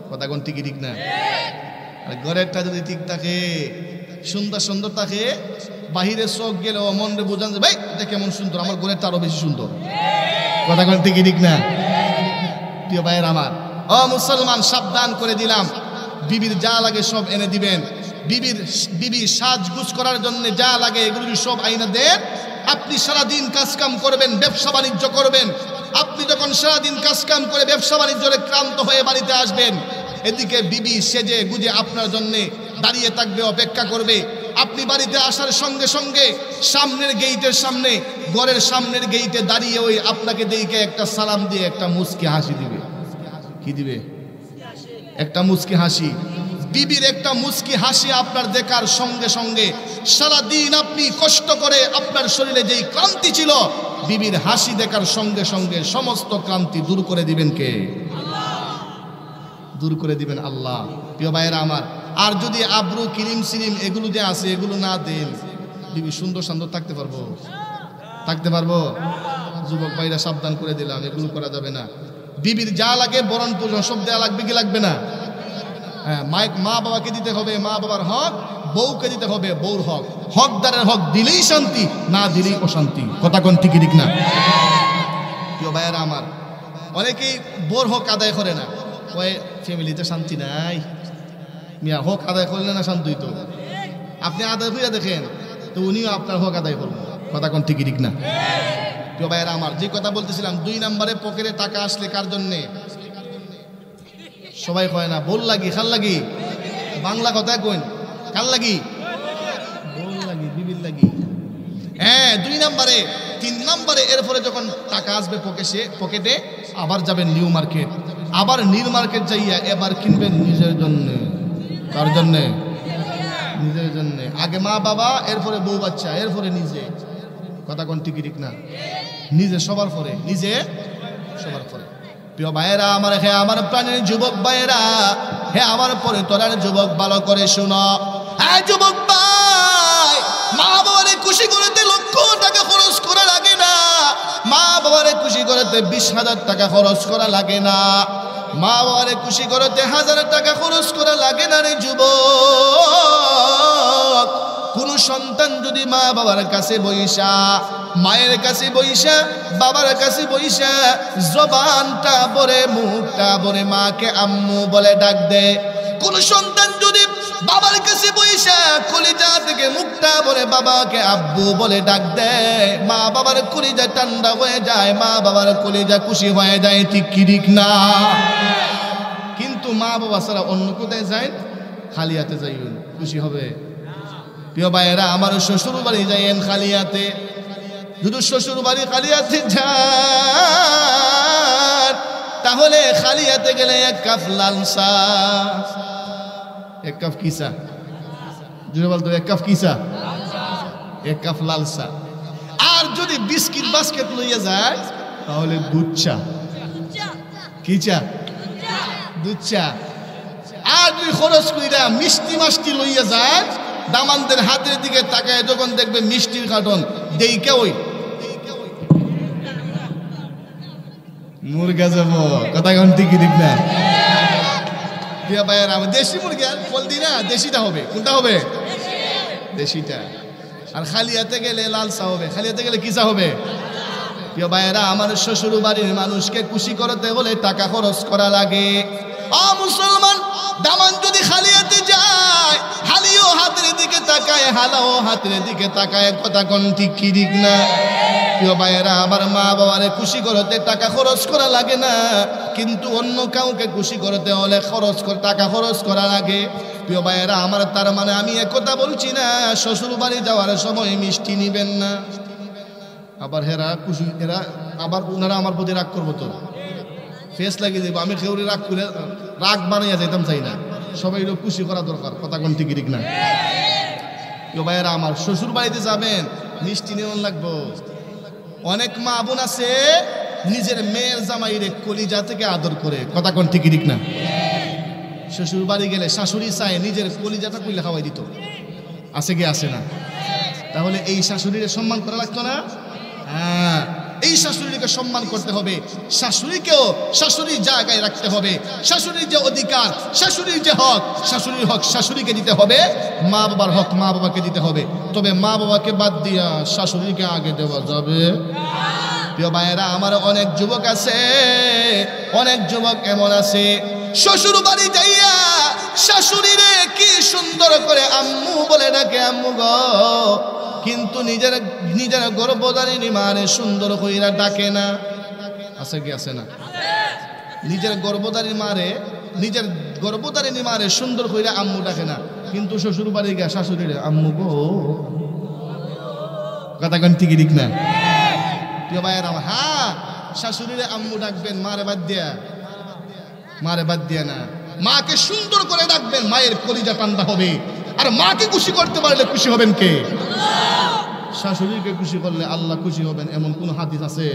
Speaker 1: কথা কোন ঠিকই ঠিক না? আর ঘরেরটা যদি ঠিক থাকে, সুন্দর সুন্দর থাকে, বাহিরে চোখ গেলেও মনে বোঝান যে ভাই এটা কেমন সুন্দর, আমার ঘরেরটা আরো বেশি সুন্দর। কথা কোন ঠিকই ঠিক না? প্রিয় ভাইয়ের আমার, ও মুসলমান, সাবধান করে দিলাম, বিবির যা লাগে সব এনে দিবেন। বিবির সাজগুজ করার জন্য যা লাগে এগুলো সব আইনা দেন। আপনি সারাদিন কাজকাম করবেন, ব্যবসা বাণিজ্য করবেন। আপনি যখন সারাদিন কাজকাম করে ব্যবসা বাণিজ্যে ক্লান্ত হয়ে বাড়িতে আসবেন, এদিকে বিবি সেজে গুজে আপনার জন্য দাঁড়িয়ে থাকবে, অপেক্ষা করবে। আপনি বাড়িতে আসার সঙ্গে সঙ্গে সামনের গেইটের সামনে, ঘরের সামনের গেইটে দাঁড়িয়ে ওই আপনাকে দেখে একটা সালাম দিয়ে একটা মুচকি হাসি দিবে। কি দিবে? একটা মুচকি হাসি। বিবির একটা মুচকি হাসি আপনার দেখার সঙ্গে সঙ্গে সারাদিন আপনি কষ্ট করে আপনার শরীরে যেই ক্লান্তি ছিল, বিবির হাসি দেখার সঙ্গে সঙ্গে সমস্ত ক্লান্তি দূর করে দিবেন কে? দূর করে দিবেন আল্লাহ। প্রিয় ভাইয়েরা আমার, আর যদি আব্রু ক্রিম সিরিম এগুলো যে আছে এগুলো না দেন, বিবি সুন্দর সুন্দর থাকতে পারবো? থাকতে পারবো? যুবক ভাইরা সাবধান করে দিলাম, এগুলো করা যাবে না। বিবির যা লাগে বরণ পূজন সব দেওয়া লাগবে কি লাগবে না? হ্যাঁ, মা বাবাকে দিতে হবে মা বাবার হক, বউকে দিতে হবে বউর হক। হকদারের হক দিলেই শান্তি, না দিলেই অশান্তি। কথা কোন ঠিকই ঠিক না? প্রিয় ভাইয়েরা আমার, অনেকেই বোর হক আদায় করে না, ওই ফ্যামিলিতে শান্তি নাই, মিয়া হক আদায় করলে না শান্তি হইতো। আপনি আদায় হইয়া দেখেন তো উনিও আপনার হক আদায় করবো। কথা কোন ঠিকই ঠিক না? প্রিয় ভাইয়েরা আমার, যে কথা বলতেছিলাম, 2 নম্বরে পকেটে টাকা আসলে কার জন্যে? সবাই কয় না বল লাগি, খাল লাগি, বাংলা কথায় কইন, কার লাগি? বল লাগি, বিবির লাগি। হ্যাঁ, 2 নম্বরে। 3 নম্বরে এরপরে যখন টাকা আসবে পকেটে, আবার যাবেন নিউ মার্কেট। আবার নিউ মার্কেট যাইয়া এবার কিনবেন নিজের জন্য। কার জন্য? নিজের জন্য। আগে মা বাবা, এরপরে বউ বাচ্চা, এরপরে নিজে। কথা কোন ঠিকই ঠিক না? নিজে সবার পরে, নিজে সবার পরে। প্রিয় ভাইয়েরা আমার, হে আমার প্রাণের যুবক ভাইয়েরা, হে আমার পরে তোরার যুবক, ভালো করে শুনো। হ্যাঁ যুবক ভাই, মা বাবারে খুশি করতে লক্ষ টাকা খরচ করা লাগে না। মা বাবারে খুশি করতে 20,000 টাকা খরচ করা লাগে না। মা বাবারে খুশি করতে 1000 টাকা খরচ করা লাগে না রে যুবক। কোন সন্তান যদি মা বাবার কাছে বইসা, মায়ের কাছে বইসা, বাবার কাছে বইসা জবানটা ভরে, মুখটা ভরে মাকে আম্মু বলে ডাক দে, কোন সন্তান যদি বাবার কাছে বইসা কলিজা থেকে মুখটা ভরে বাবাকে আব্বু বলে ডাক দেয়, মা বাবার কলিজা ঠান্ডা হয়ে যায়, মা বাবার কলিজা খুশি হয়ে যায়। ঠিক কি ঠিক না? কিন্তু মা বাবা ছাড়া অন্য কোথায় যায়? খালি হাতে যাইবেন, খুশি হবে? প্রিয় ভাইয়েরা আমার, শ্বশুর বাড়ি যাইয়েন খালি হাতে। যদি শ্বশুর বাড়ি খালি হাতে যান, তাহলে খালি হাতে গেলে 1 কাপ লাল চা, 1 কাপ কি চা? জুড়ে বলতো 1 কাপ কি চা? 1 কাপ লাল চা। আর যদি বিস্কিট বাস্কেট লইয়া যায় তাহলে দুধ চা। কি চা? দুধ চা। আর যদি খরচ কইরা মিষ্টি মাষ্টি লইয়া যায়, দামানদের হাতের দিকে তাকায় যখন দেখবে মিষ্টির কার্টন, দেইকা ওই মুরগা যাব। কথা কোন ঠিকই ঠিক না? প্রিয় ভাইয়েরা, আমি দেশি মুরগি আর ফল দিই না, দেশিটা হবে। কোনটা হবে? দেশিটা। আর খালি হাতে গেলে লাল চা হবে। খালি হাতে গেলে কি চা হবে? প্রিয় ভাইয়েরা আমার, শ্বশুর বাড়ির মানুষকে খুশি করতে হলে টাকা খরচ করা লাগে। মুসলমান, দামান যদি খালি হাতে যায়, হালিও হাতের দিকে তাকায়, হালাও হাতের দিকে তাকায়। কথা কোন ঠিক কি ঠিক না? প্রিয় ভাইয়েরা আমার, মা বাবারে খুশি করতে টাকা খরচ করা লাগে না, কিন্তু অন্য কাউকে খুশি করতে হলে টাকা খরচ করা লাগে। প্রিয় ভাইয়েরা আমার, তার মানে আমি একথা বলছি না শ্বশুর বাড়ি যাওয়ার সময় মিষ্টি নিবেন না। আবার আবার ওনারা আমার প্রতি রাগ করবো, তো ফেস লাগিয়ে দেবো। আমি কেউ রাগ বানাইয়া যাইতাম চাই না। সবাই খুশি করা দরকার। কথা কোন ঠিকই ঠিক না? প্রিয় ভাইয়েরা আমার, শ্বশুর বাড়িতে যাবেন, মিষ্টি নেওয়ান লাগবো। অনেক মা বোন আছে নিজের মেয়ের জামাইরে কলিজা থেকে আদর করে। কথা কোন ঠিকই ঠিক না? শ্বশুর বাড়ি গেলে শাশুড়ি চায় নিজের কলিজাটা কইলে খাওয়াই দিত। আছে কি? আছে না? তাহলে এই শাশুড়ির সম্মান করা লাগতো না? এই শাশুড়িকে সম্মান করতে হবে, শাশুড়িকেও শাশুড়ির জায়গায় রাখতে হবে। শাশুড়ির যে অধিকার, শাশুড়ির যে হক, শাশুড়ির হক শাশুড়িকে দিতে হবে, মা বাবার হক মা বাবাকে দিতে হবে। তবে মা বাবাকে বাদ দিয়া শাশুড়িকে আগে দেওয়া যাবে? প্রিয় ভাইয়েরা আমার, অনেক যুবক আছে, অনেক যুবক এমন আছে শ্বশুর বাড়ি যাইয়া শাশুড়িরে কি সুন্দর করে আম্মু বলে ডাকে, আম্মু গো, কিন্তু নিজের গর্ভধারিণী মারে সুন্দর কইরা ডাকে না। আছে কি আছে না? নিজের গর্ভধারিণী মারে সুন্দর কইরা আম্মু ডাকে না, কিন্তু শ্বশুর বাড়ি গিয়া শাশুড়িরে আম্মু গো। কথা কোন ঠিক ঠিক না? প্রিয় ভাইয়েরা, হ্যাঁ, শাশুড়িরে আম্মু ডাকবেন, মারে বাদ দিয়া না। মাকে সুন্দর করে ডাকবেন, মায়ের কলিজা ঠান্ডা হবে। আর মাকে খুশি করতে পারলে খুশি হবেন কে? শাশুড়িকে খুশি করলে আল্লাহ খুশি হবেন এমন কোন হাদিস আছে?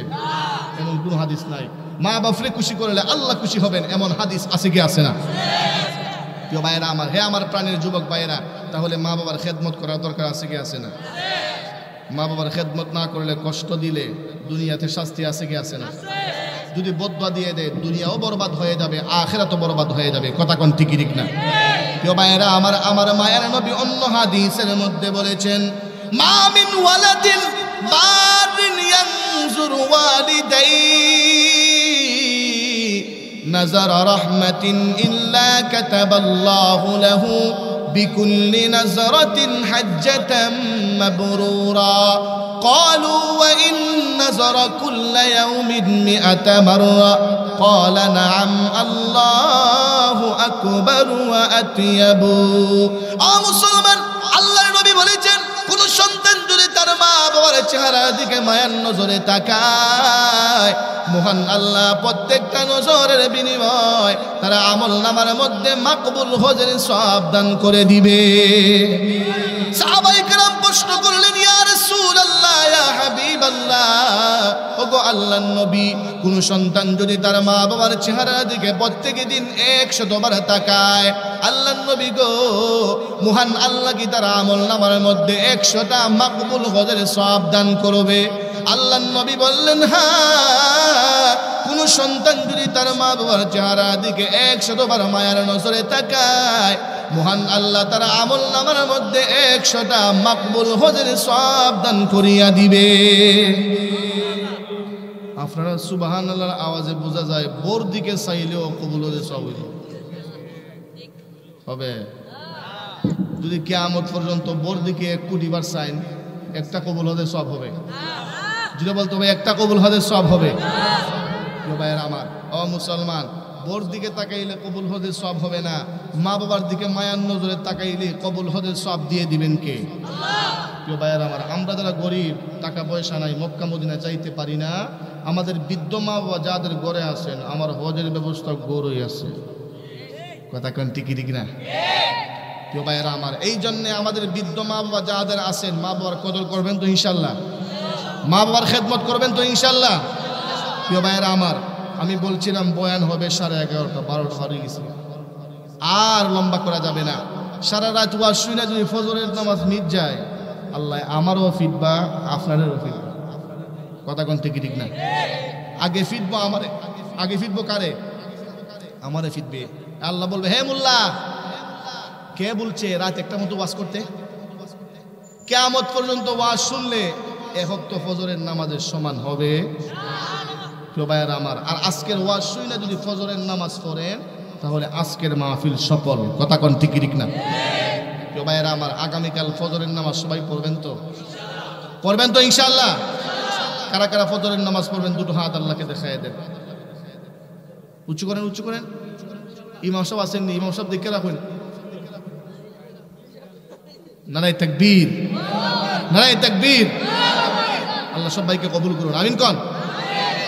Speaker 1: এমন কোন হাদিস নাই। মা বাপরে খুশি করলে আল্লাহ খুশি হবেন এমন হাদিস আছে কি আছে না? প্রিয় ভাইয়েরা আমার, হে আমার প্রাণের যুবক ভাইয়েরা, তাহলে মা বাবার খেদমত করার দরকার আছে কি আছে না? মা বাবার খেদমত না করলে, কষ্ট দিলে দুনিয়াতে শাস্তি আছে কি আছে না? যদি বদদুয়া দিয়ে দেয় দুনিয়াও বরবাদ হয়ে যাবে, আখিরাতও বরবাদ হয়ে যাবে। কথা কোন ঠিক ঠিক না? প্রিয় ভাইয়েরা আমার মায়ের নবী অন্য হাদিসের মধ্যে বলেছেন, মা মিন ওয়ালাদিন বারিন ইয়ানজুরু ওয়ালিদাইহি নাযারা রাহমাতিন ইল্লা কাতাবাল্লাহু লাহু বিকুল্লি নাযরাতিন হাজ্জাতাম মাবরুরা। قالوا وإن نظر كل يوم 100 مرة قال نعم الله أكبر وأطيب। মুসলমান, আল্লাহর নবী বলেছেন, কোন সন্তান যদি তার মা বাবার চেহারার দিকে মায়ার নজরে তাকায়, মহান আল্লাহ প্রত্যেকটা নজরের বিনিময় তার আমল নামার মধ্যে মাকবুল হজের সওয়াব দান করে দিবে। সাহাবায়ে কেরাম প্রশ্ন করলেন, ইয়া রাসূলুল্লাহ, ইয়া হাবিবাল্লাহ, ওগো আল্লাহর নবী, কোন সন্তান যদি তার মা বাবার চেহারার দিকে প্রত্যেক দিন 100 বার তাকায়, আল্লাহর নবী গো, মহান আল্লাহ কি তার আমল নামার মধ্যে 100টা মাকবুল হজের সওয়াব দান করবে? আল্লাহর নবী বললেন, হ্যাঁ, কোন সন্তান যদি তার মা বাবার চেহারার দিকে 100 বার মায়ার নজরে তাকায়, মহান আল্লাহ তার আমল নামার মধ্যে 100টা মাকবুল হজের সওয়াব দান করিয়া দিবে। আপনারা সুবহানাল্লাহর আওয়াজে বোঝা যায় বোর দিকে চাইলেও কবুল হজের সওয়াব হবে। যদি কিয়ামত পর্যন্ত বোর দিকে 1 কোটি বার চাইন, একটা কবুল হজের সওয়াব হবে। যদি বলতে হবে একটা কবুল হজের সওয়াব হবে। ভাইয়ের আমার, ও মুসলমান, বোর দিকে তাকাইলে কবুল হজের সওয়াব হবে না, মা বাবার দিকে মায়ার নজরে তাকাইলে কবুল হজের সওয়াব দিয়ে দিবেন কে? প্রিয় ভাইয়ের আমার, আমরা যারা গরিব, টাকা পয়সা নাই, মক্কা মদিনা যাইতে পারি না, আমাদের বৃদ্ধ মা বাবা যাদের ঘরে আছেন, আমার হজের ব্যবস্থা গড়ই আছে। কথা কোন ঠিক ঠিক না? প্রিয় ভাইয়েরা আমার, এই জন্য আমাদের বৃদ্ধ মা বাবা যাদের আছেন, মা বাবার কদর করবেন তো ইনশাল্লাহ? মা বাবার খেদমত করবেন তো ইনশাল্লাহ? প্রিয় ভাইয়েরা আমার, আমি বলছিলাম বয়ান হবে 11:30, 12টা হয়ে গেছে, আর লম্বা করা যাবে না। সারা রাত ওয়াজ শুনে যদি ফজরের নামাজ মিট যায়, আল্লাহ আমারও ফিটবা, আপনারও ফিটবা। কথা কোন ঠিক ঠিক না? আগে ফিটবো আমারে, আগে ফিটবো কারে? আমারে ফিটবে। আল্লাহ বলবে, হে মোল্লা, কে বলছে রাত 1টা মতো ওয়াজ করতে? কিয়ামত পর্যন্ত ওয়াজ শুনলে 1 ওয়াক্ত ফজরের নামাজের সমান হবে। ভাইয়েরা আমার, আর আজকের ওয়াজ শুনে যদি ফজরের নামাজ পড়েন, তাহলে আজকের মাহফিল সফল। কথা কোন ঠিক ঠিক না? ভাইয়েরা আমার, আগামীকাল ফজরের নামাজ সবাই পড়বেন তো? পড়বেন তো ইনশাআল্লাহ? কারা কারা ফজরের নামাজ পড়বেন দুটো হাত আল্লাহকে দেখায় দেন। উঁচু করেন, উঁচু করেন। ইমাম সাহেব আসেননি, ইমাম সাহেব দেখে রাখুন। নারায়ে তাকবীর, নারায়ে তাকবীর। আল্লাহ সবাইকে কবুল করুন, আমিন কোন?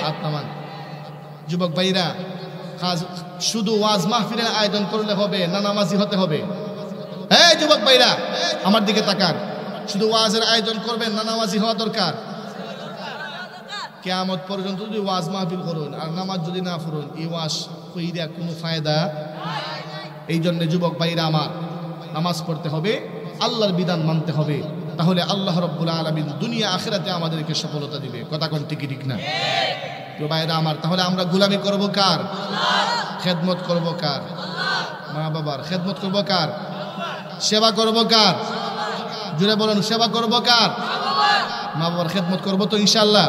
Speaker 1: হাত নামান। যুবক ভাইরা, শুধু ওয়াজ মাহফিলের আয়োজন করলে হবে না, নামাজি হতে হবে? এই যুবক ভাইরা, আমার দিকে তাকান। শুধু ওয়াজের আয়োজন করবেন না, নামাজি হওয়া দরকার? কিয়ামত পর্যন্ত যদি ওয়াজ মাহফিল করুন আর নামাজ যদি না পড়ুন, এই ওয়াজ কইরা কোনো ফায়দা? এই জন্য যুবক ভাইরা আমার, নামাজ পড়তে হবে, আল্লাহর বিধান মানতে হবে, তাহলে আল্লাহ রাব্বুল আলামিন দুনিয়া আখিরাতে আমাদেরকে সফলতা দিবে। কথা কোন ঠিক ঠিক না? তো ভাইরা আমার, তাহলে আমরা গোলামি করব কার? খেদমত করব কার? মা বাবার। খেদমত করব কার? সেবা করব কার? জুড়ে বলেন, সেবা করব কার? মা বাবার খেদমত করব তো ইনশাআল্লাহ।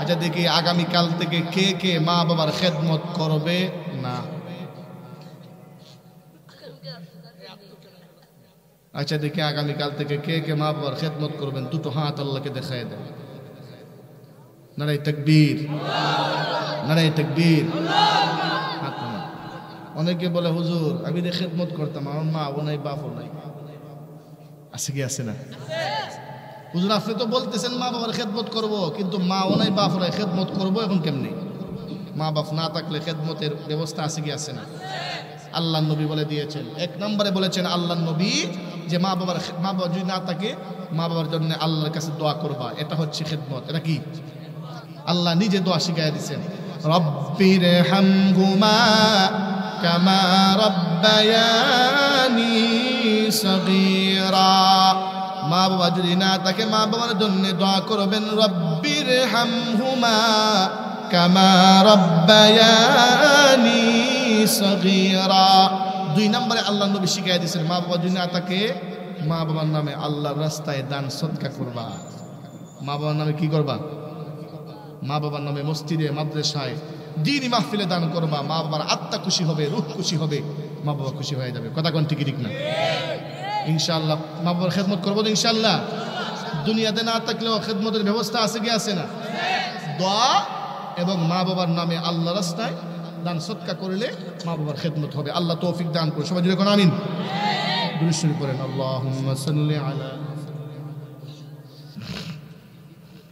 Speaker 1: আচ্ছা দেখি আগামীকাল থেকে কে কে মা বাবার খেদমত করবে না? আচ্ছা দেখি আগামীকাল থেকে কে কে মা বাবার খেদমত করবেন, দুটো হাত আল্লাহকে দেখায় দেন। নারায়ে তাকবীর, নারায়ে তাকবীর। অনেকে বলে হুজুর আমি রে খেদমত করতাম, আমার মা ও নাই বাপও নাই। আছে কি আছে না? হুজুর আপনি তো বলতেছেন মা বাবার খেদমত করব, কিন্তু মা ও নাই বাপ নাই, খেদমত করবো এখন কেমনি? মা বাপ না থাকলে খেদমতের ব্যবস্থা আছে কি আছে না? আল্লাহ নবী বলে দিয়েছেন, এক নম্বরে বলেছেন আল্লাহ নবী যে মা বাবা যদি না থাকে মা বাবার জন্য আল্লাহর কাছে দোয়া করবা, এটা হচ্ছে খেদমত। এটা কি? আল্লাহ নিজে দোয়া শিখাইয়া দিয়েছেন, রব্বির হামহুমা কামা রাব্বায়ানি সগীরা। মা বাবা যদি না থাকে মা বাবার জন্য দোয়া করবেন, রব্বির হামহুমা কামা রাব্বায়ানি সগীরা। দুই নম্বরে আল্লাহ নবী শিখাইয়া দিয়েছেন, মা বাবা যদি না থাকে মা বাবার নামে আল্লাহর রাস্তায় দান সদকা করবা। মা বাবার নামে কি করবা? মা বাবার নামে মসজিদে মাদ্রাসায় দ্বীনি মাহফিলে দান করবা। মা বাবার আত্মা খুশি হবে, রূহ খুশি হবে, মা বাবা খুশি হয়ে যাবে। কথা কোন ঠিক ঠিক না? ইনশাআল্লাহ মা বাবার খেদমত করবো তো ইনশাআল্লাহ। দুনিয়াতে না থাকলেও খেদমতের ব্যবস্থা আছে কি আছে না? দোয়া এবং মা বাবার নামে আল্লাহ রাস্তায় দান সদকা করলে মা বাবার খেদমত হবে। আল্লাহ তৌফিক দান করে। সবাই জুড়ে কোন আমিন। দুরূদ শরীফ পড়েন, আল্লাহুম্মা সাল্লি আলা